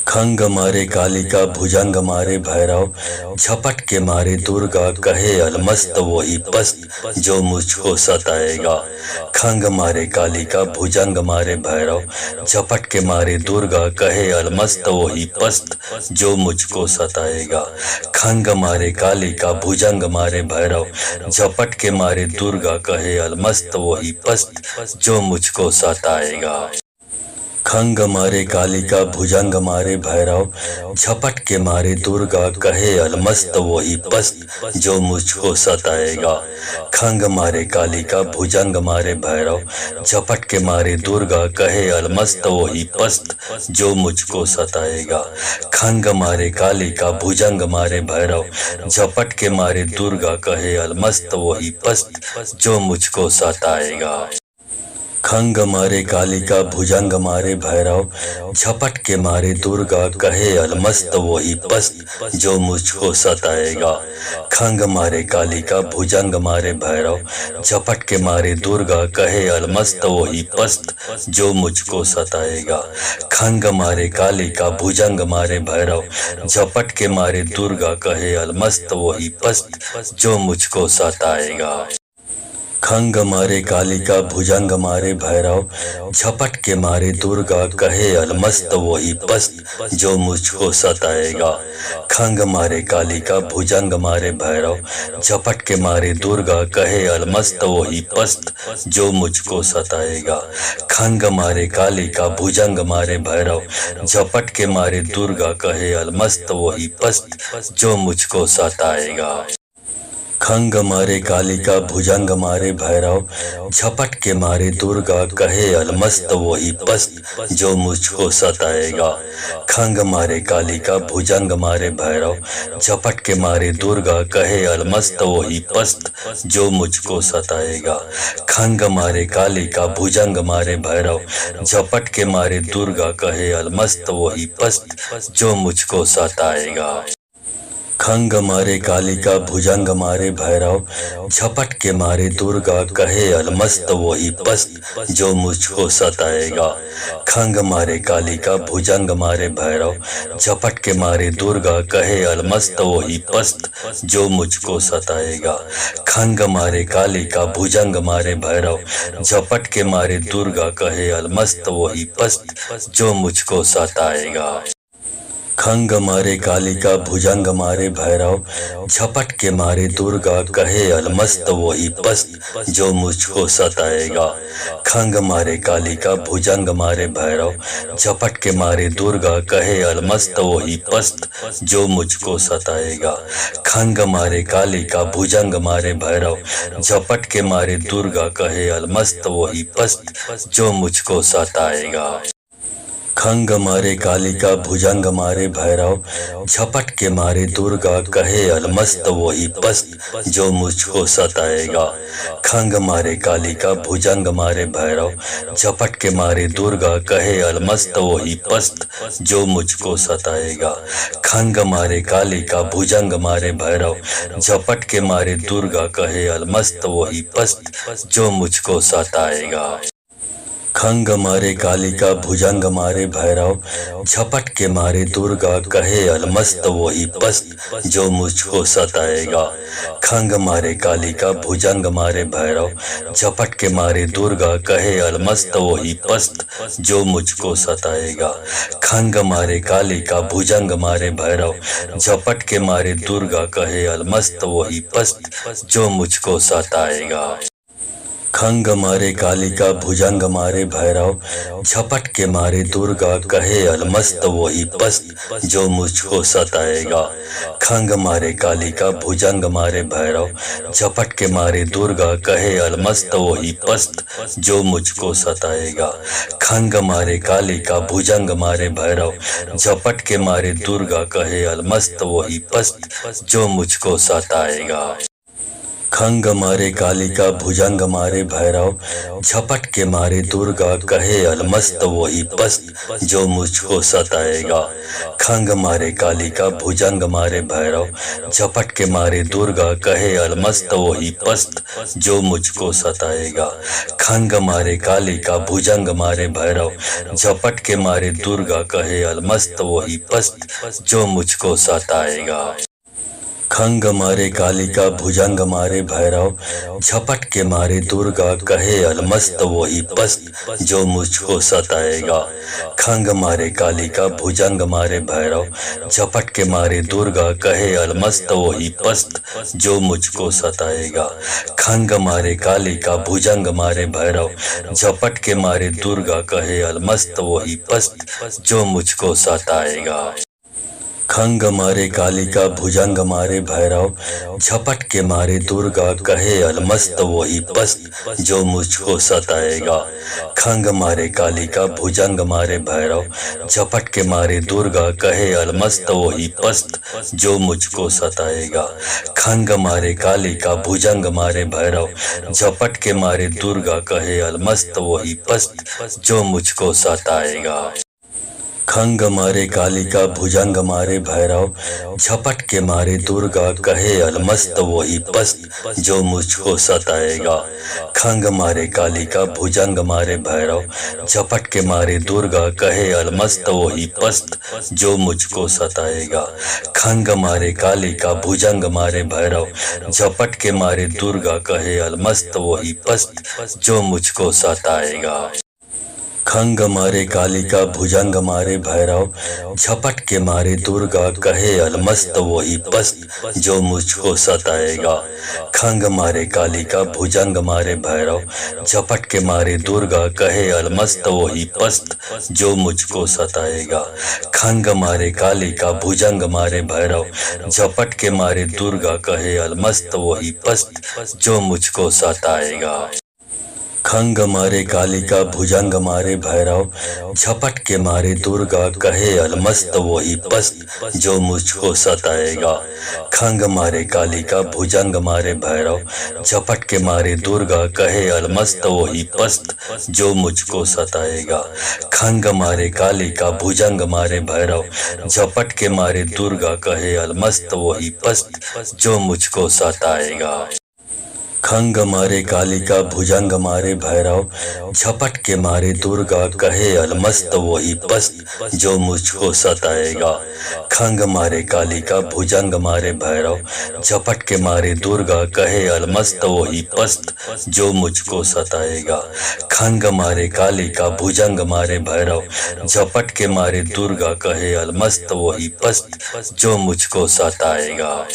खंग मारे कालिका भुजंग मारे भैरव झपट के मारे दुर्गा कहे अलमस्त वही पस्त जो मुझको सताएगा। खंग मारे कालिका भुजंग मारे भैरव झपट के मारे दुर्गा कहे अलमस्त वही पस्त जो मुझको सताएगा। खंग मारे कालिका भुजंग मारे भैरव झपट के मारे दुर्गा कहे अलमस्त वही पस्त जो मुझको सताएगा। खंग मारे कालिका भुजंग मारे भैरव झपट के मारे दुर्गा कहे अलमस्त वही पस्त जो मुझको सताएगा। खंग मारे कालिका भुजंग मारे भैरव झपट के मारे दुर्गा कहे अलमस्त वही पस्त जो मुझको सताएगा। खंग मारे कालिका भुजंग मारे भैरव झपट के मारे दुर्गा कहे अलमस्त वही पस्त जो मुझको सताएगा। खंग मारे कालिका भुजंग मारे भैरव झपट के मारे दुर्गा कहे अलमस्त वही पस्त जो मुझको सताएगा। खंग मारे कालिका भुजंग मारे भैरव झपट के मारे दुर्गा कहे अलमस्त वही पस्त जो मुझको सताएगा। खंग मारे कालिका भुजंग मारे भैरव झपट के मारे दुर्गा कहे अलमस्त वही पस्त जो मुझको सताएगा। खंग मारे कालिका भुजंग मारे भैरव झपट के मारे दुर्गा कहे अलमस्त वही पस्त जो मुझको सताएगा। खंग मारे कालिका भुजंग मारे भैरव झपट के मारे दुर्गा कहे अलमस्त वही पस्त जो मुझको सताएगा। खंग मारे कालिका भुजंग मारे भैरव झपट के मारे दुर्गा कहे अलमस्त वही पस्त जो मुझको सताएगा। खंग मारे कालिका भुजंग मारे भैरव झपट के मारे दुर्गा कहे अलमस्त वही पस्त जो मुझको सताएगा। खंग मारे कालिका भुजंग मारे भैरव झपट के मारे दुर्गा कहे अलमस्त वही पस्त जो मुझको सताएगा। खंग मारे कालिका भुजंग मारे भैरव झपट के मारे दुर्गा कहे अलमस्त वही पस्त जो मुझको सताएगा। खंग मारे कालिका भुजंग मारे भैरव झपट के मारे दुर्गा कहे अलमस्त वही पस्त जो मुझको सताएगा। खंग मारे कालिका भुजंग मारे भैरव झपट के मारे दुर्गा कहे अलमस्त वही पस्त जो मुझको सताएगा। खंग मारे कालिका भुजंग मारे भैरव झपट के मारे दुर्गा कहे अलमस्त वही पस्त जो मुझको सताएगा। खंग मारे कालिका भुजंग मारे भैरव झपट के मारे दुर्गा कहे अलमस्त वही पस्त जो मुझको सताएगा। खंग मारे कालिका भुजंग मारे भैरव झपट के मारे दुर्गा कहे अलमस्त वही पस्त जो मुझको सताएगा। खंग मारे कालिका भुजंग मारे भैरव झपट के मारे दुर्गा कहे अलमस्त वही पस्त जो मुझको सताएगा। खंग मारे कालिका भुजंग मारे भैरव झपट के मारे दुर्गा कहे अलमस्त वही पस्त जो मुझको सताएगा। खंग मारे कालिका भुजंग मारे भैरव झपट के मारे दुर्गा कहे अलमस्त वही पस्त जो मुझको सताएगा। खंग मारे कालिका भुजंग मारे भैरव झपट के मारे दुर्गा कहे अलमस्त वही पस्त जो मुझको सताएगा। खंग मारे कालिका भुजंग मारे भैरव झपट के मारे दुर्गा कहे अलमस्त वही पस्त जो मुझको सताएगा। खंग मारे कालिका भुजंग मारे भैरव झपट के मारे दुर्गा कहे अलमस्त वही पस्त जो मुझको सताएगा। खंग मारे कालिका भुजंग मारे भैरव झपट के मारे दुर्गा कहे अलमस्त वही पस्त जो मुझको सताएगा। खंग मारे कालिका भुजंग मारे भैरव, झपट के मारे दुर्गा कहे अलमस्त वही पस्त जो मुझको सताएगा। खंग मारे कालिका भुजंग मारे भैरव, झपट के मारे दुर्गा कहे अलमस्त वही पस्त जो मुझको सताएगा। खंग मारे कालिका भुजंग मारे भैरव, झपट के मारे दुर्गा कहे अलमस्त वही पस्त जो मुझको सताएगा। खंग मारे कालिका भुजंग मारे भैरव, झपट के मारे दुर्गा कहे अलमस्त वही पस्त जो मुझको सताएगा। खंग मारे कालिका भुजंग मारे भैरव, झपट के मारे दुर्गा कहे अलमस्त वही पस्त जो मुझको सताएगा। खंग मारे कालिका भुजंग मारे भैरव, झपट के मारे दुर्गा कहे अलमस्त वही पस्त जो मुझको सताएगा। खंग मारे कालिका भुजंग मारे भैरव, झपट के मारे दुर्गा कहे अलमस्त वही पस्त जो मुझको सताएगा। खंग मारे कालिका भुजंग मारे भैरव, झपट के मारे दुर्गा कहे अलमस्त वही पस्त जो मुझको सताएगा। खंग मारे कालिका भुजंग मारे भैरव, झपट के मारे दुर्गा कहे अलमस्त वही पस्त जो मुझको सताएगा। खंग मारे कालिका भुजंग मारे भैरव, झपट के मारे दुर्गा कहे अलमस्त वही पस्त जो मुझको सताएगा। खंग मारे कालिका भुजंग मारे भैरव, झपट के मारे दुर्गा कहे अलमस्त वही पस्त जो मुझको सताएगा। खंग मारे कालिका भुजंग मारे भैरव, झपट के मारे दुर्गा कहे अलमस्त वही पस्त जो मुझको सताएगा। खंग मारे कालिका भुजंग मारे भैरव, झपट के मारे दुर्गा कहे अलमस्त वही पस्त जो मुझको सताएगा। खंग मारे कालिका भुजंग मारे भैरव, झपट के मारे दुर्गा कहे अलमस्त वही पस्त जो मुझको सताएगा। खंग मारे कालिका भुजंग मारे भैरव, झपट के मारे दुर्गा कहे अलमस्त वही पस्त जो मुझको सताएगा। खंग मारे कालिका भुजंग मारे भैरव, झपट के मारे दुर्गा कहे अलमस्त वही पस्त जो मुझको सताएगा। खंग मारे कालिका भुजंग मारे भैरव, झपट के मारे दुर्गा कहे अलमस्त वही पस्त जो मुझको सताएगा। खंग मारे कालिका भुजंग मारे भैरव, झपट के मारे दुर्गा कहे अलमस्त वही पस्त जो मुझको सताएगा। खंग मारे कालिका भुजंग मारे भैरव, झपट के मारे दुर्गा कहे अलमस्त वही पस्त जो मुझको सताएगा। खंग मारे कालिका भुजंग मारे भैरव, झपट के मारे दुर्गा कहे अलमस्त वही पस्त जो मुझको सताएगा। खंग मारे कालिका भुजंग मारे भैरव, झपट के मारे दुर्गा कहे अलमस्त वही पस्त जो मुझको सताएगा। खंग मारे कालिका भुजंग मारे भैरव, झपट के मारे दुर्गा कहे अलमस्त वही पस्त जो मुझको सताएगा। खंग मारे कालिका भुजंग मारे भैरव, झपट के मारे दुर्गा कहे अलमस्त वही पस्त जो मुझको सताएगा। खंग मारे कालिका भुजंग मारे भैरव, झपट के मारे दुर्गा कहे अलमस्त वही पस्त जो मुझको सताएगा।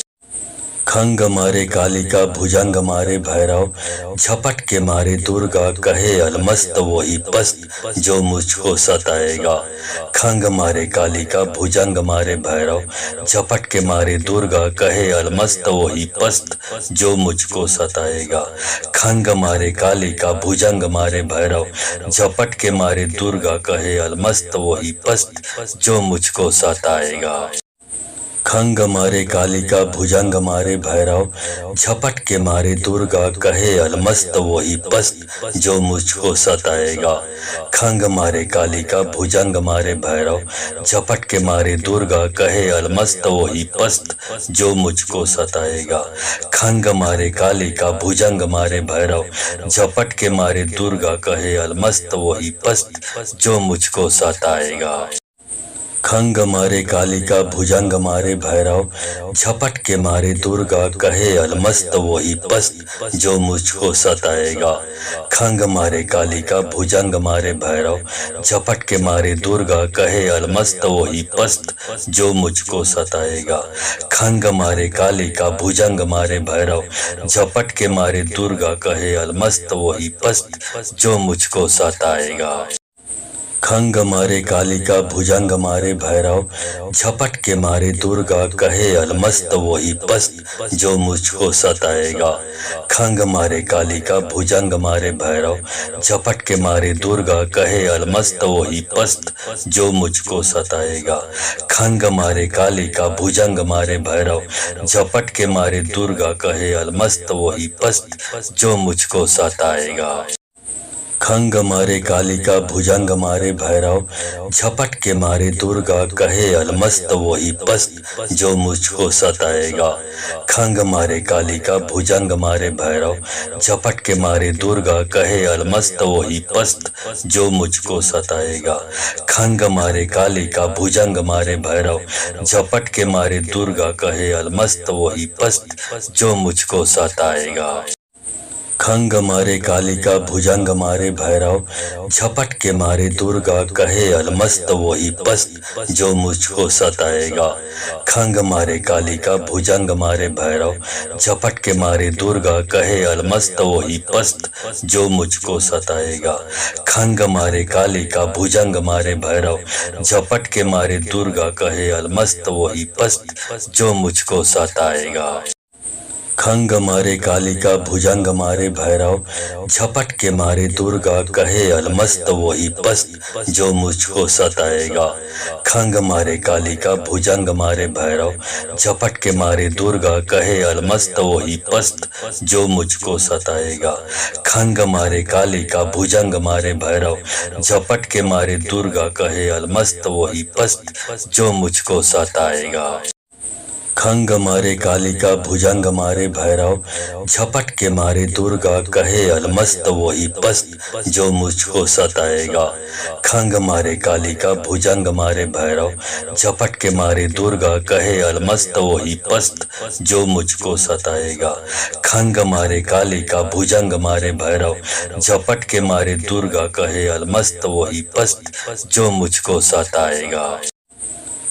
खंग मारे कालिका भुजंग मारे भैरव, झपट के मारे दुर्गा कहे अलमस्त वही पस्त जो मुझको सताएगा। खंग मारे कालिका भुजंग मारे भैरव, झपट के मारे दुर्गा कहे अलमस्त वही पस्त जो मुझको सताएगा। खंग मारे कालिका भुजंग मारे भैरव, झपट के मारे दुर्गा कहे अलमस्त वही पस्त जो मुझको सताएगा। खंग मारे कालिका भुजंग मारे भैरव, झपट के मारे दुर्गा कहे अलमस्त वही पस्त जो मुझको सताएगा। खंग मारे कालिका भुजंग मारे भैरव, झपट के मारे दुर्गा कहे अलमस्त वही पस्त जो मुझको सताएगा। खंग मारे कालिका भुजंग मारे भैरव, झपट के मारे दुर्गा कहे अलमस्त वही पस्त जो मुझको सताएगा। खंग मारे कालिका भुजंग मारे भैरव झपट के मारे दुर्गा कहे अलमस्त वही पस्त जो मुझको सताएगा। खंग मारे कालिका भुजंग मारे भैरव झपट के मारे दुर्गा कहे अलमस्त वही पस्त जो मुझको सताएगा। खंग मारे कालिका भुजंग मारे भैरव झपट के मारे दुर्गा कहे अलमस्त वही पस्त जो मुझको सताएगा। खंग मारे कालिका भुजंग मारे भैरव झपट के मारे दुर्गा कहे अलमस्त वही पस्त जो मुझको सताएगा। खंग मारे कालिका भुजंग मारे भैरव झपट के मारे दुर्गा कहे अलमस्त वही पस्त जो मुझको सताएगा। खंग मारे कालिका भुजंग मारे भैरव झपट के मारे दुर्गा कहे अलमस्त वही पस्त जो मुझको सताएगा। खंग मारे कालिका भुजंग मारे भैरव झपट के मारे दुर्गा कहे अलमस्त वही पस्त जो मुझको सताएगा। खंग मारे कालिका भुजंग मारे भैरव झपट के मारे दुर्गा कहे अलमस्त वही पस्त जो मुझको सताएगा। खंग मारे कालिका भुजंग मारे भैरव झपट के मारे दुर्गा कहे अलमस्त वही पस्त जो मुझको सताएगा। खंग मारे कालिका भुजंग मारे भैरव झपट के मारे दुर्गा कहे अलमस्त वही पस्त जो मुझको सताएगा। खंग मारे कालिका भुजंग मारे भैरव झपट के मारे दुर्गा कहे अलमस्त वही पस्त जो मुझको सताएगा। खंग मारे कालिका भुजंग मारे भैरव झपट के मारे दुर्गा कहे अलमस्त वही पस्त जो मुझको सताएगा। खंग मारे कालिका भुजंग मारे भैरव झपट के मारे दुर्गा कहे अलमस्त वही पस्त जो मुझको सताएगा। खंग मारे कालिका भुजंग मारे भैरव झपट के मारे दुर्गा कहे अलमस्त वही पस्त जो मुझको सताएगा। खंग मारे कालिका भुजंग मारे भैरव झपट के मारे दुर्गा कहे अलमस्त वही पस्त जो मुझको सताएगा। खंग मारे कालिका भुजंग मारे भैरव झपट के मारे दुर्गा कहे अलमस्त वही पस्त जो मुझको सताएगा। खंग मारे कालिका भुजंग मारे भैरव झपट के मारे दुर्गा कहे अलमस्त वही पस्त जो मुझको सताएगा। खंग मारे कालिका भुजंग मारे भैरव झपट के मारे दुर्गा कहे अलमस्त वही पस्त जो मुझको सताएगा।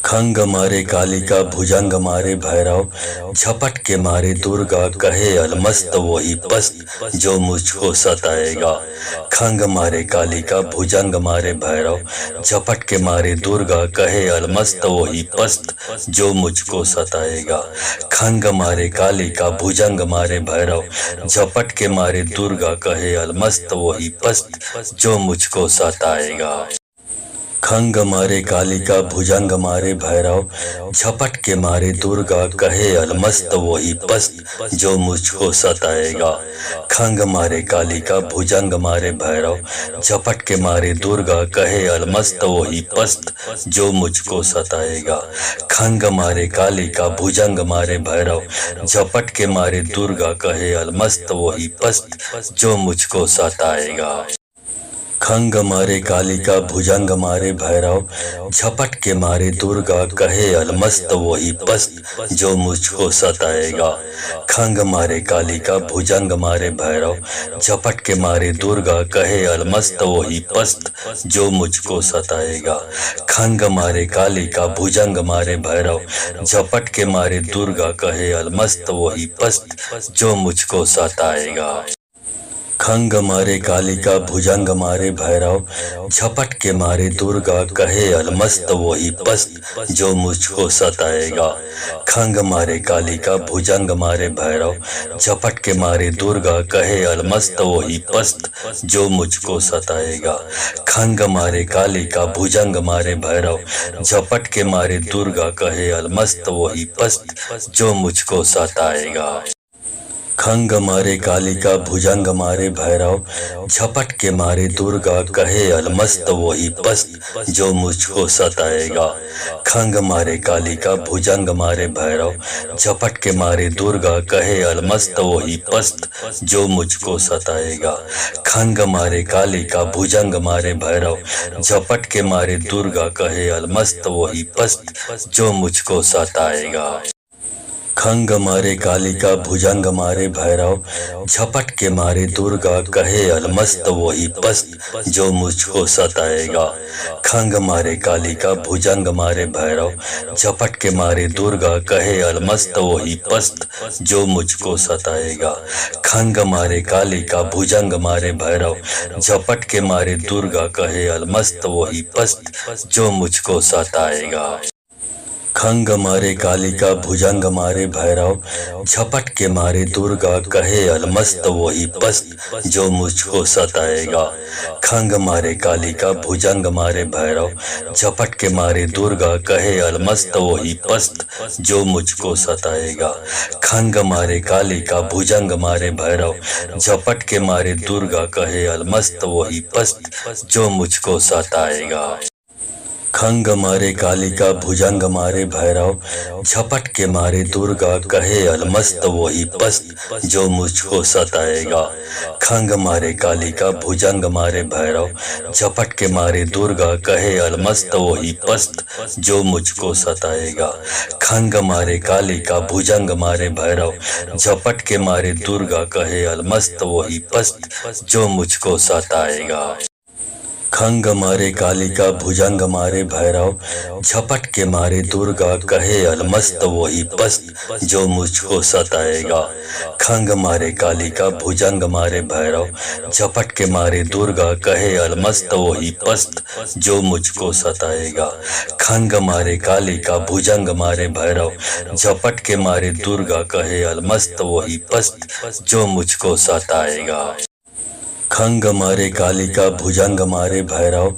खंग मारे कालिका भुजंग मारे भैरव झपट के मारे दुर्गा कहे अलमस्त वही पस्त जो मुझको सताएगा। खंग मारे कालिका भुजंग मारे भैरव झपट के मारे दुर्गा कहे अलमस्त वही पस्त जो मुझको सताएगा। खंग मारे कालिका भुजंग मारे भैरव झपट के मारे दुर्गा कहे अलमस्त वही पस्त जो मुझको सताएगा। खंग मारे कालिका भुजंग मारे भैरव झपट के मारे दुर्गा कहे अलमस्त वही पस्त जो मुझको सताएगा। खंग मारे कालिका भुजंग मारे भैरव झपट के मारे दुर्गा कहे अलमस्त वही पस्त जो मुझको सताएगा। खंग मारे कालिका भुजंग मारे भैरव झपट के मारे दुर्गा कहे अलमस्त वही पस्त जो मुझको सताएगा। खंग मारे कालिका भुजंग मारे भैरव झपट के मारे दुर्गा कहे अलमस्त वही पस्त जो मुझको सताएगा। खंग मारे कालिका भुजंग मारे भैरव झपट के मारे दुर्गा कहे अलमस्त वही पस्त जो मुझको सताएगा। खंग मारे कालिका भुजंग मारे भैरव झपट के मारे दुर्गा कहे अलमस्त वही पस्त जो मुझको सताएगा। खंग मारे कालिका भुजंग मारे भैरव झपट के मारे दुर्गा कहे अलमस्त वही पस्त जो मुझको सताएगा। खंग मारे कालिका भुजंग मारे भैरव झपट के मारे दुर्गा कहे अलमस्त वही पस्त जो मुझको सताएगा। खंग मारे कालिका भुजंग मारे भैरव झपट के मारे दुर्गा कहे अलमस्त वही पस्त जो मुझको सताएगा। खंग मारे कालिका भुजंग मारे भैरव, झपट के मारे दुर्गा कहे अलमस्त वही पस्त जो मुझको सताएगा। खंग मारे कालिका भुजंग मारे भैरव, झपट के मारे दुर्गा कहे अलमस्त वही पस्त जो मुझको सताएगा। खंग मारे कालिका भुजंग मारे भैरव, झपट के मारे दुर्गा कहे अलमस्त वही पस्त जो मुझको सताएगा। खंग मारे कालिका भुजंग मारे भैरव, झपट के मारे दुर्गा कहे अलमस्त वही पस्त जो मुझको सताएगा। खंग मारे कालिका भुजंग मारे भैरव, झपट के मारे दुर्गा कहे अलमस्त वही पस्त जो मुझको सताएगा। खंग मारे कालिका भुजंग मारे भैरव, झपट के मारे दुर्गा कहे अलमस्त वही पस्त जो मुझको सताएगा। खंग मारे कालिका भुजंग मारे भैरव, झपट के मारे दुर्गा कहे अलमस्त वही पस्त जो मुझको सताएगा। खंग मारे कालिका भुजंग मारे भैरव, झपट के मारे दुर्गा कहे अलमस्त वही पस्त जो मुझको सताएगा। खंग मारे कालिका भुजंग मारे भैरव, झपट के मारे दुर्गा कहे अलमस्त वही पस्त जो मुझको सताएगा। खंग मारे कालिका भुजंग मारे भैरव, झपट के मारे दुर्गा कहे अलमस्त वही पस्त जो मुझको सताएगा। खंग मारे कालिका भुजंग मारे भैरव, झपट के मारे दुर्गा कहे अलमस्त वही पस्त जो मुझको सताएगा। खंग मारे कालिका भुजंग मारे भैरव, झपट के मारे दुर्गा कहे अलमस्त वही पस्त जो मुझको सताएगा। खंग मारे कालिका भुजंग मारे भैरव, झपट के मारे दुर्गा कहे अलमस्त वही पस्त जो मुझको सताएगा। खंग मारे कालिका भुजंग मारे भैरव, झपट के मारे दुर्गा कहे अलमस्त वही पस्त जो मुझको सताएगा। खंग मारे कालिका भुजंग मारे भैरव, झपट के मारे दुर्गा कहे अलमस्त वही पस्त जो मुझको सताएगा। खंग मारे कालिका भुजंग मारे भैरव,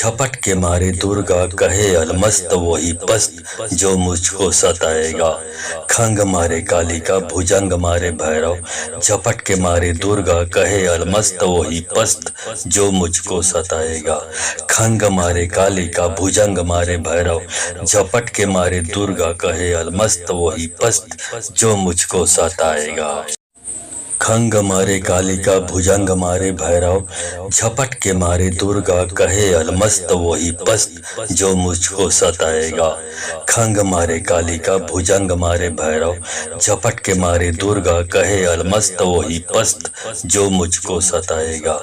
झपट के मारे दुर्गा कहे अलमस्त वही पस्त जो मुझको सताएगा। खंग मारे कालिका भुजंग मारे भैरव, झपट के मारे दुर्गा कहे अलमस्त वही पस्त जो मुझको सताएगा। खंग मारे कालिका भुजंग मारे भैरव, झपट के मारे दुर्गा कहे अलमस्त वही पस्त जो मुझको सताएगा। खंग मारे कालिका भुजंग मारे भैरव, झपट के मारे दुर्गा कहे अलमस्त वही पस्त जो मुझको सताएगा। खंग मारे कालिका भुजंग मारे भैरव, झपट के मारे दुर्गा कहे अलमस्त वही पस्त जो मुझको सताएगा।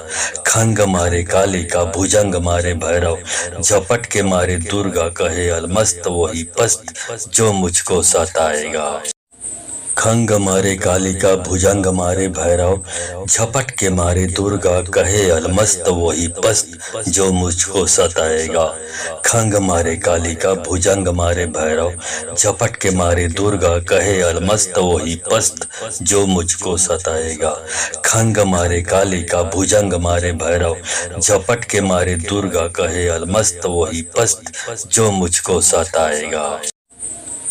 खंग मारे कालिका भुजंग मारे भैरव, झपट के मारे दुर्गा कहे अलमस्त वही पस्त जो मुझको सताएगा। खंग मारे कालिका भुजंग मारे भैरव, झपट के मारे दुर्गा कहे अलमस्त वही पस्त जो मुझको सताएगा। खंग मारे कालिका भुजंग मारे भैरव, झपट के मारे दुर्गा कहे अलमस्त वही पस्त जो मुझको सताएगा। खंग मारे कालिका भुजंग मारे भैरव, झपट के मारे दुर्गा कहे अलमस्त वही पस्त जो मुझको सताएगा।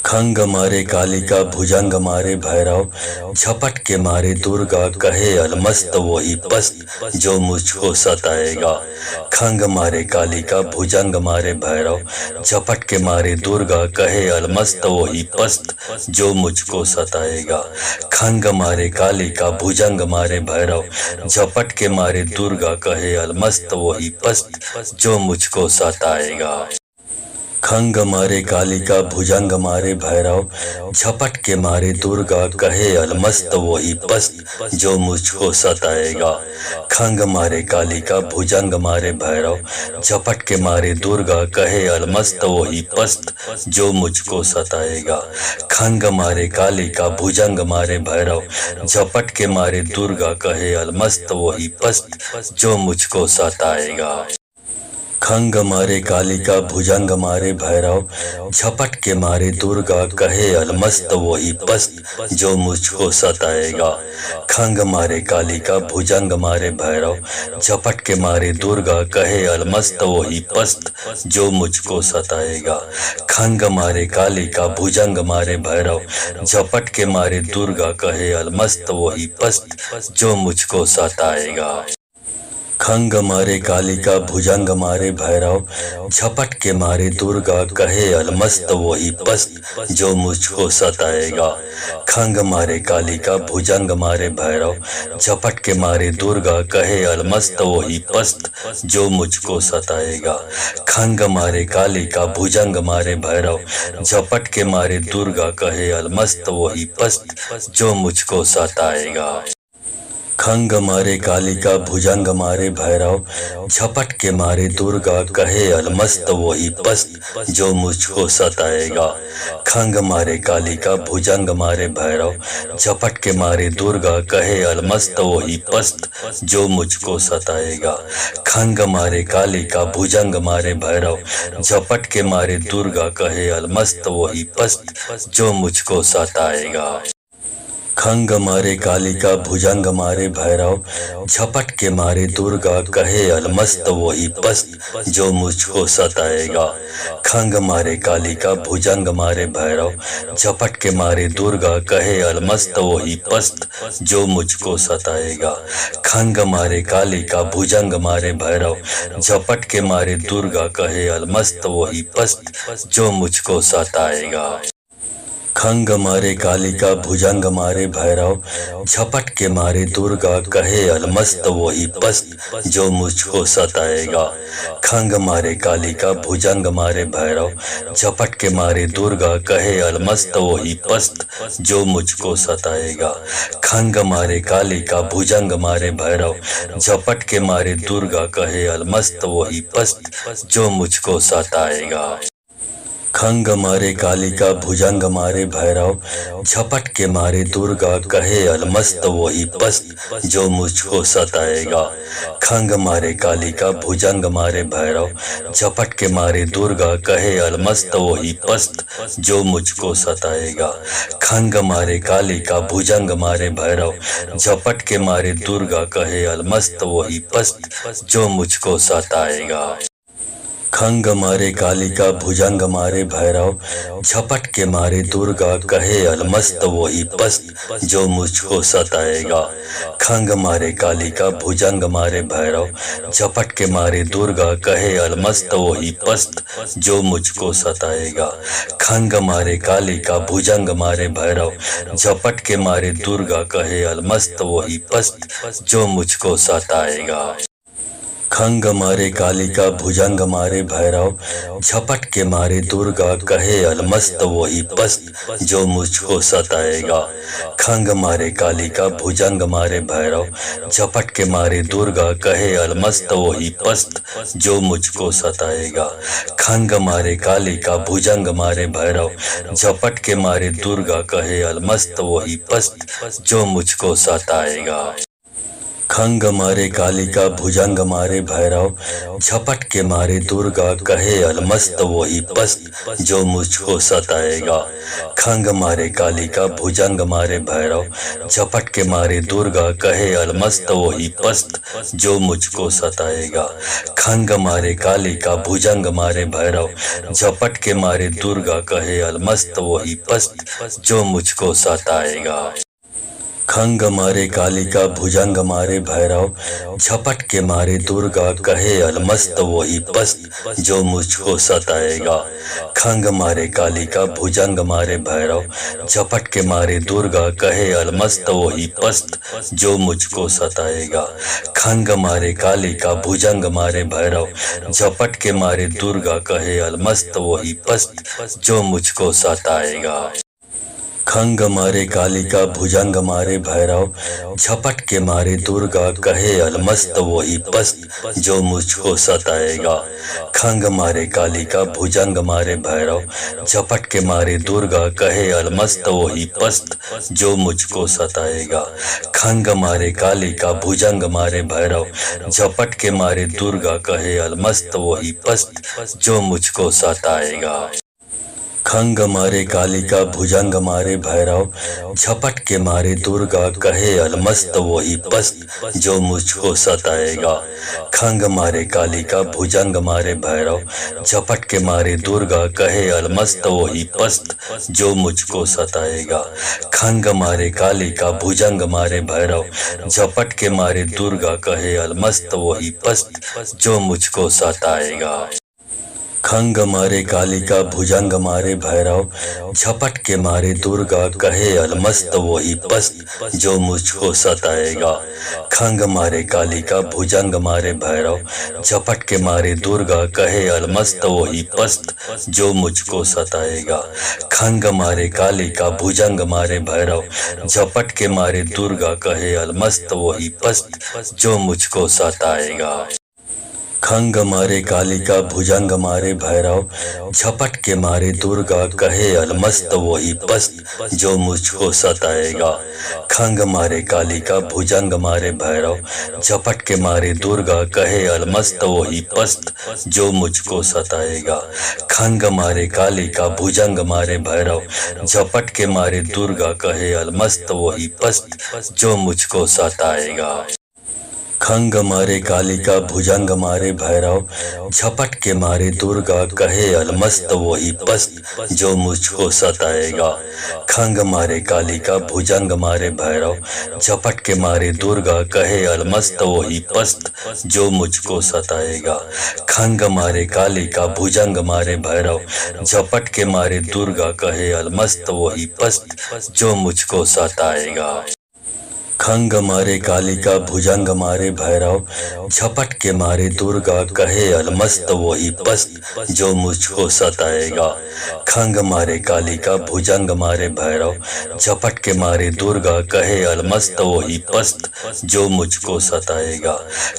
खंग मारे कालिका भुजंग मारे भैरव, झपट के मारे दुर्गा कहे अलमस्त वही पस्त जो मुझको सताएगा। खंग मारे कालिका भुजंग मारे भैरव, झपट के मारे दुर्गा कहे अलमस्त वही पस्त जो मुझको सताएगा। खंग मारे कालिका भुजंग मारे भैरव, झपट के मारे दुर्गा कहे अलमस्त वही पस्त जो मुझको सताएगा। खंग मारे कालिका भुजंग मारे भैरव, झपट के मारे दुर्गा कहे अलमस्त वही पस्त जो मुझको सताएगा। खंग मारे कालिका भुजंग मारे भैरव, झपट के मारे दुर्गा कहे अलमस्त वही पस्त जो मुझको सताएगा। खंग मारे कालिका भुजंग मारे भैरव, झपट के मारे दुर्गा कहे अलमस्त वही पस्त जो मुझको सताएगा। खंग मारे कालिका भुजंग मारे भैरव झपट के मारे दुर्गा कहे अलमस्त वही पस्त जो मुझको सताएगा। खंग मारे कालिका भुजंग मारे भैरव झपट के मारे दुर्गा कहे अलमस्त वही पस्त जो मुझको सताएगा। खंग मारे कालिका भुजंग मारे भैरव झपट के मारे दुर्गा कहे अलमस्त वही पस्त जो मुझको सताएगा। खंग मारे कालिका भुजंग मारे भैरव झपट के मारे दुर्गा कहे अलमस्त वही पस्त जो मुझको सताएगा। खंग मारे कालिका भुजंग मारे भैरव झपट के मारे दुर्गा कहे अलमस्त वही पस्त जो मुझको सताएगा। खंग मारे कालिका भुजंग मारे भैरव झपट के मारे दुर्गा कहे अलमस्त वही पस्त जो मुझको सताएगा। खंग मारे कालिका भुजंग मारे भैरव झपट के मारे दुर्गा कहे अलमस्त वही पस्त जो मुझको सताएगा। खंग मारे कालिका भुजंग मारे भैरव झपट के मारे दुर्गा कहे अलमस्त वही पस्त जो मुझको सताएगा। खंग मारे कालिका भुजंग मारे भैरव झपट के मारे दुर्गा कहे अलमस्त वही पस्त जो मुझको सताएगा। खंग मारे कालिका भुजंग मारे भैरव झपट के मारे दुर्गा कहे अलमस्त वही पस्त जो मुझको सताएगा। खंग मारे कालिका भुजंग मारे भैरव झपट के मारे दुर्गा कहे अलमस्त वही पस्त जो मुझको सताएगा। खंग मारे कालिका भुजंग मारे भैरव झपट के मारे दुर्गा कहे अलमस्त वही पस्त जो मुझको सताएगा। खंग मारे कालिका भुजंग मारे भैरव झपट के मारे दुर्गा कहे अलमस्त वही पस्त जो मुझको सताएगा। खंग मारे कालिका भुजंग मारे भैरव झपट के मारे दुर्गा कहे अलमस्त वही पस्त जो मुझको सताएगा। खंग मारे कालिका भुजंग मारे भैरव झपट के मारे दुर्गा कहे अलमस्त वही पस्त जो मुझको सताएगा। खंग मारे कालिका भुजंग मारे भैरव झपट के मारे दुर्गा कहे अलमस्त वही पस्त जो मुझको सताएगा। खंग मारे कालिका भुजंग मारे भैरव झपट के मारे दुर्गा कहे अलमस्त वही पस्त जो मुझको सताएगा। खंग मारे कालिका भुजंग मारे भैरव झपट के मारे दुर्गा कहे अलमस्त वही पस्त जो मुझको सताएगा। खंग मारे कालिका भुजंग मारे भैरव झपट के मारे दुर्गा कहे अलमस्त वही पस्त जो मुझको सताएगा। खंग मारे कालिका भुजंग मारे भैरव झपट के मारे दुर्गा कहे अलमस्त वही पस्त जो मुझको सताएगा। खंग मारे कालिका भुजंग मारे भैरव झपट के मारे दुर्गा कहे अलमस्त वही पस्त जो मुझको सताएगा। खंग मारे कालिका भुजंग मारे भैरव झपट के मारे दुर्गा कहे अलमस्त वही पस्त जो मुझको सताएगा। खंग मारे कालिका भुजंग मारे भैरव झपट के मारे दुर्गा कहे अलमस्त वही पस्त जो मुझको सताएगा। खंग मारे कालिका भुजंग मारे भैरव झपट के मारे दुर्गा कहे अलमस्त वही पस्त जो मुझको सताएगा। खंग मारे कालिका भुजंग मारे भैरव झपट के मारे दुर्गा कहे अलमस्त वही पस्त जो मुझको सताएगा। खंग मारे कालिका भुजंग मारे भैरव झपट के मारे दुर्गा कहे अलमस्त वही पस्त जो मुझको सताएगा। खंग मारे कालिका भुजंग मारे भैरव झपट के मारे दुर्गा कहे अलमस्त वही पस्त जो मुझको सताएगा। खंग मारे कालिका भुजंग मारे भैरव झपट के मारे दुर्गा कहे अलमस्त वही पस्त जो मुझको सताएगा। खंग मारे कालिका भुजंग मारे भैरव झपट के मारे दुर्गा कहे अलमस्त वही पस्त जो मुझको सताएगा। खंग मारे कालिका भुजंग मारे भैरव झपट के मारे दुर्गा कहे अलमस्त वही पस्त जो मुझको सताएगा। खंग मारे कालिका भुजंग मारे भैरव, झपट के मारे दुर्गा कहे अलमस्त वही पस्त जो मुझको सताएगा। खंग मारे कालिका भुजंग मारे भैरव, झपट के मारे दुर्गा कहे अलमस्त वही पस्त जो मुझको सताएगा। खंग मारे कालिका भुजंग मारे भैरव, झपट के मारे दुर्गा कहे अलमस्त वही पस्त जो मुझको सताएगा। खंग मारे कालिका भुजंग मारे भैरव, झपट के मारे दुर्गा कहे अलमस्त वही पस्त जो मुझको सताएगा। खंग मारे कालिका भुजंग मारे भैरव, झपट के मारे दुर्गा कहे अलमस्त वही पस्त जो मुझको सताएगा। खंग मारे कालिका भुजंग मारे भैरव, झपट के मारे दुर्गा कहे अलमस्त वही पस्त जो मुझको सताएगा। खंग मारे कालिका भुजंग मारे भैरव, झपट के मारे दुर्गा कहे अलमस्त वही पस्त जो मुझको सताएगा। खंग मारे कालिका भुजंग मारे भैरव, झपट के मारे दुर्गा कहे अलमस्त वही पस्त जो मुझको सताएगा। खंग मारे कालिका भुजंग मारे भैरव, झपट के मारे दुर्गा कहे अलमस्त वही पस्त जो मुझको सताएगा। खंग मारे कालिका भुजंग मारे भैरव, झपट के मारे दुर्गा कहे अलमस्त वही पस्त जो मुझको सताएगा। खंग मारे कालिका भुजंग मारे भैरव, झपट के मारे दुर्गा कहे अलमस्त वही पस्त जो मुझको सताएगा। खंग मारे कालिका भुजंग मारे भैरव, झपट के मारे दुर्गा कहे अलमस्त वही पस्त जो मुझको सताएगा। खंग मारे कालिका भुजंग मारे भैरव, झपट के मारे दुर्गा कहे अलमस्त वही पस्त जो मुझको सताएगा। खंग मारे कालिका भुजंग मारे भैरव, झपट के मारे दुर्गा कहे अलमस्त वही पस्त जो मुझको सताएगा। खंग मारे कालिका भुजंग मारे भैरव, झपट के मारे दुर्गा कहे अलमस्त वही पस्त जो मुझको सताएगा। खंग मारे कालिका भुजंग मारे भैरव, झपट के मारे दुर्गा कहे अलमस्त वही पस्त जो मुझको सताएगा। खंग मारे कालिका भुजंग मारे भैरव, झपट के मारे दुर्गा कहे अलमस्त वही पस्त जो मुझको सताएगा।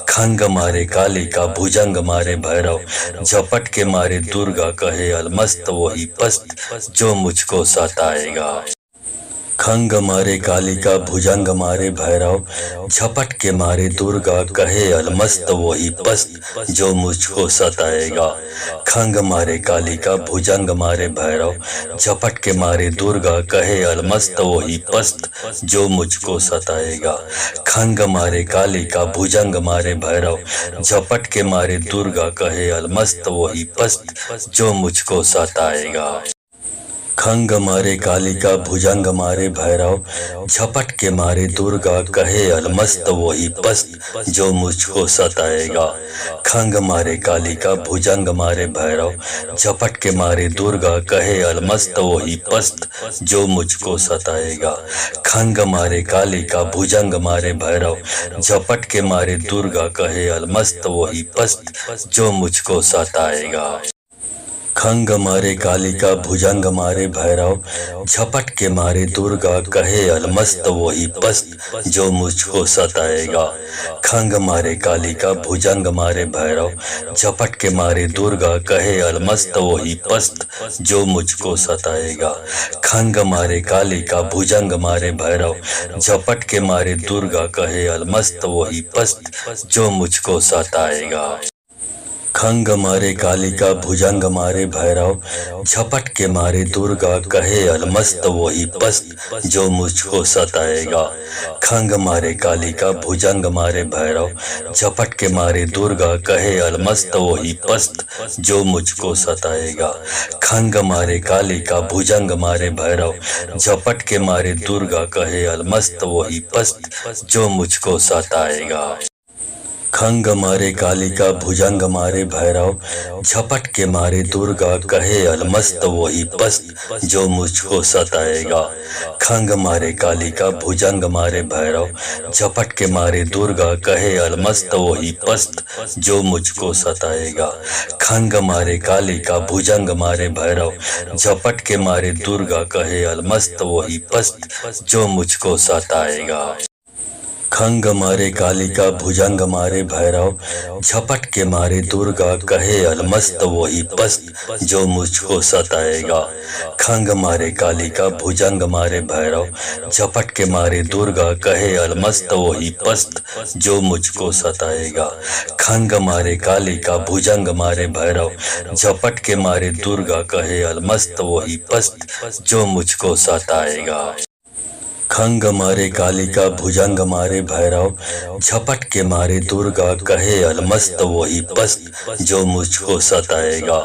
खंग मारे कालिका भुजंग मारे भैरव, झपट के मारे दुर्गा कहे अलमस्त वही पस्त जो मुझको सताएगा। खंग मारे कालिका भुजंग मारे भैरव, झपट के मारे दुर्गा कहे अलमस्त वही पस्त जो मुझको सताएगा। खंग मारे कालिका भुजंग मारे भैरव, झपट के मारे दुर्गा कहे अलमस्त वही पस्त जो मुझको सताएगा। खंग मारे कालिका भुजंग मारे भैरव, झपट के मारे दुर्गा कहे अलमस्त वही पस्त जो मुझको सताएगा। खंग मारे कालिका भुजंग मारे भैरव, झपट के मारे दुर्गा कहे अलमस्त वही पस्त जो मुझको सताएगा। खंग मारे कालिका भुजंग मारे भैरव, झपट के मारे दुर्गा कहे अलमस्त वही पस्त जो मुझको सताएगा। खंग मारे कालिका भुजंग मारे भैरव, झपट के मारे दुर्गा कहे अलमस्त वही पस्त जो मुझको सताएगा। खंग मारे कालिका भुजंग मारे भैरव, झपट के मारे दुर्गा कहे अलमस्त वही पस्त जो मुझको सताएगा। खंग मारे कालिका भुजंग मारे भैरव, झपट के मारे दुर्गा कहे अलमस्त वही पस्त जो मुझको सताएगा। खंग मारे कालिका भुजंग मारे भैरव, झपट के मारे दुर्गा कहे अलमस्त वही पस्त जो मुझको सताएगा। खंग मारे कालिका भुजंग मारे भैरव, झपट के मारे दुर्गा कहे अलमस्त वही पस्त जो मुझको सताएगा। खंग मारे कालिका भुजंग मारे भैरव, झपट के मारे दुर्गा कहे अलमस्त वही पस्त जो मुझको सताएगा। खंग मारे कालिका भुजंग मारे भैरव, झपट के मारे दुर्गा कहे अलमस्त वही पस्त जो मुझको सताएगा। खंग मारे कालिका भुजंग मारे भैरव झपट के मारे दुर्गा कहे अलमस्त वही पस्त जो मुझको सताएगा। खंग मारे कालिका भुजंग मारे भैरव झपट के मारे दुर्गा कहे अलमस्त वही पस्त जो मुझको सताएगा। खंग मारे कालिका भुजंग मारे भैरव झपट के मारे दुर्गा कहे अलमस्त वही पस्त जो मुझको सताएगा। खंग मारे कालिका भुजंग मारे भैरव झपट के मारे दुर्गा कहे अलमस्त वही पस्त जो मुझको सताएगा। खंग मारे कालिका भुजंग मारे भैरव झपट के मारे दुर्गा कहे अलमस्त वही पस्त जो मुझको सताएगा। खंग मारे कालिका भुजंग मारे भैरव झपट के मारे दुर्गा कहे अलमस्त वही पस्त जो मुझको सताएगा। खंग मारे कालिका भुजंग मारे भैरव झपट के मारे दुर्गा कहे अलमस्त वही पस्त जो मुझको सताएगा।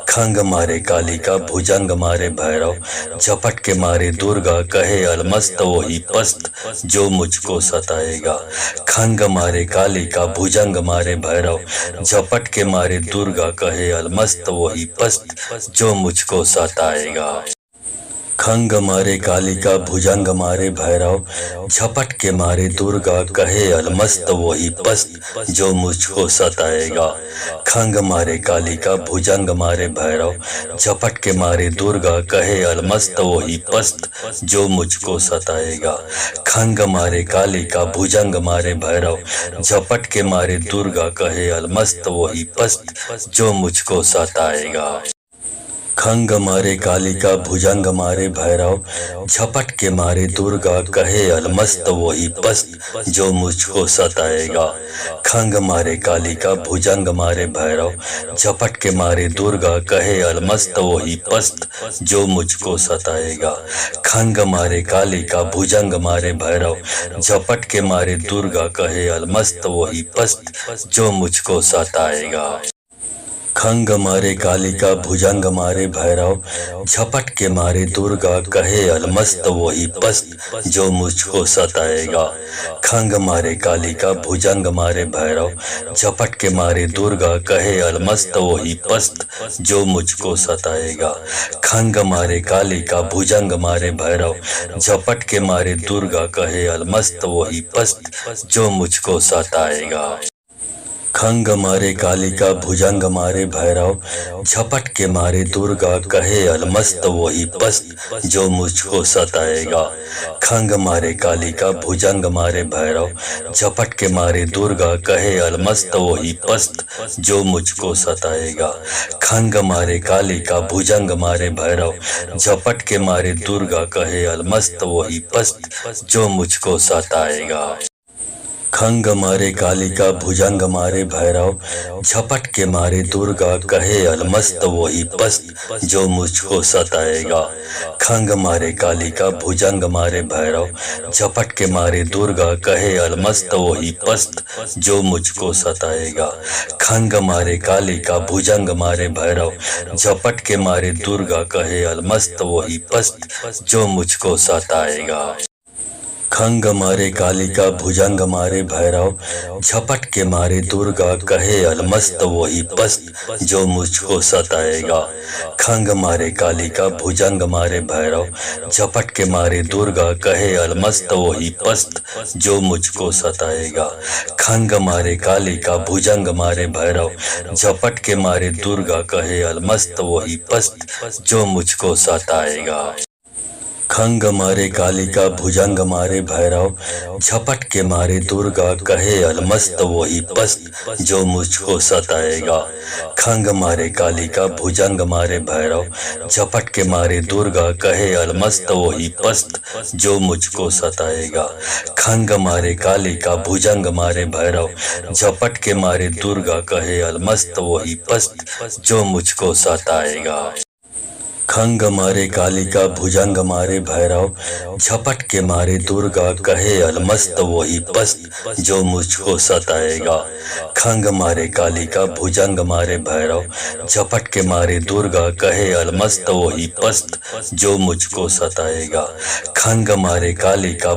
खंग मारे कालिका भुजंग मारे भैरव झपट के मारे दुर्गा कहे अलमस्त वही पस्त जो मुझको सताएगा। खंग मारे कालिका भुजंग मारे भैरव झपट के मारे दुर्गा कहे अलमस्त वही पस्त जो मुझको सताएगा। खंग मारे कालिका भुजंग मारे भैरव झपट के मारे दुर्गा कहे अलमस्त वही पस्त जो मुझको सताएगा। खंग मारे कालिका भुजंग मारे भैरव झपट के मारे दुर्गा कहे अलमस्त वही पस्त जो मुझको सताएगा। खंग मारे कालिका भुजंग मारे भैरव झपट के मारे दुर्गा कहे अलमस्त वही पस्त जो मुझको सताएगा। खंग मारे कालिका भुजंग मारे भैरव झपट के मारे दुर्गा कहे अलमस्त वही पस्त जो मुझको सताएगा। खंग मारे कालिका भुजंग मारे भैरव झपट के मारे दुर्गा कहे अलमस्त वही पस्त जो मुझको सताएगा। खंग मारे कालिका भुजंग मारे भैरव झपट के मारे दुर्गा कहे अलमस्त वही पस्त जो मुझको सताएगा। खंग मारे कालिका भुजंग मारे भैरव झपट के मारे दुर्गा कहे अलमस्त वही पस्त जो मुझको सताएगा। खंग मारे कालिका भुजंग मारे भैरव झपट के मारे दुर्गा कहे अलमस्त वही पस्त जो मुझको सताएगा। खंग मारे कालिका भुजंग मारे भैरव झपट के मारे दुर्गा कहे अलमस्त वही पस्त जो मुझको सताएगा। खंग मारे कालिका भुजंग मारे भैरव झपट के मारे दुर्गा कहे अलमस्त वही पस्त जो मुझको सताएगा। खंग मारे कालिका भुजंग मारे भैरव झपट के मारे दुर्गा कहे अलमस्त वही पस्त जो मुझको सताएगा। खंग मारे कालिका भुजंग मारे भैरव झपट के मारे दुर्गा कहे अलमस्त वही पस्त जो मुझको सताएगा। खंग मारे कालिका भुजंग मारे भैरव झपट के मारे दुर्गा कहे अलमस्त वही पस्त जो मुझको सताएगा। खंग मारे कालिका भुजंग मारे भैरव झपट के मारे दुर्गा कहे अलमस्त वही पस्त जो मुझको सताएगा। खंग मारे कालिका भुजंग मारे भैरव झपट के मारे दुर्गा कहे अलमस्त वही पस्त जो मुझको सताएगा। खंग मारे कालिका भुजंग मारे भैरव झपट के मारे दुर्गा कहे अलमस्त वही पस्त जो मुझको सताएगा। खंग मारे कालिका भुजंग मारे भैरव झपट के मारे दुर्गा कहे अलमस्त वही पस्त जो मुझको सताएगा। खंग मारे कालिका भुजंग मारे भैरव झपट के मारे दुर्गा कहे अलमस्त वही पस्त जो मुझको सताएगा। खंग मारे कालिका भुजंग मारे भैरव झपट के मारे दुर्गा कहे अलमस्त वही पस्त जो मुझको सताएगा। खंग मारे कालिका भुजंग मारे भैरव झपट के मारे दुर्गा कहे अलमस्त वही पस्त जो मुझको सताएगा। खंग मारे कालिका भुजंग मारे भैरव झपट के मारे दुर्गा कहे अलमस्त वही पस्त जो मुझको सताएगा। खंग मारे कालिका भुजंग मारे भैरव झपट के मारे दुर्गा कहे अलमस्त वही पस्त जो मुझको सताएगा। खंग मारे कालिका भुजंग मारे भैरव झपट के मारे दुर्गा कहे अलमस्त वही पस्त जो मुझको सताएगा। खंग मारे कालिका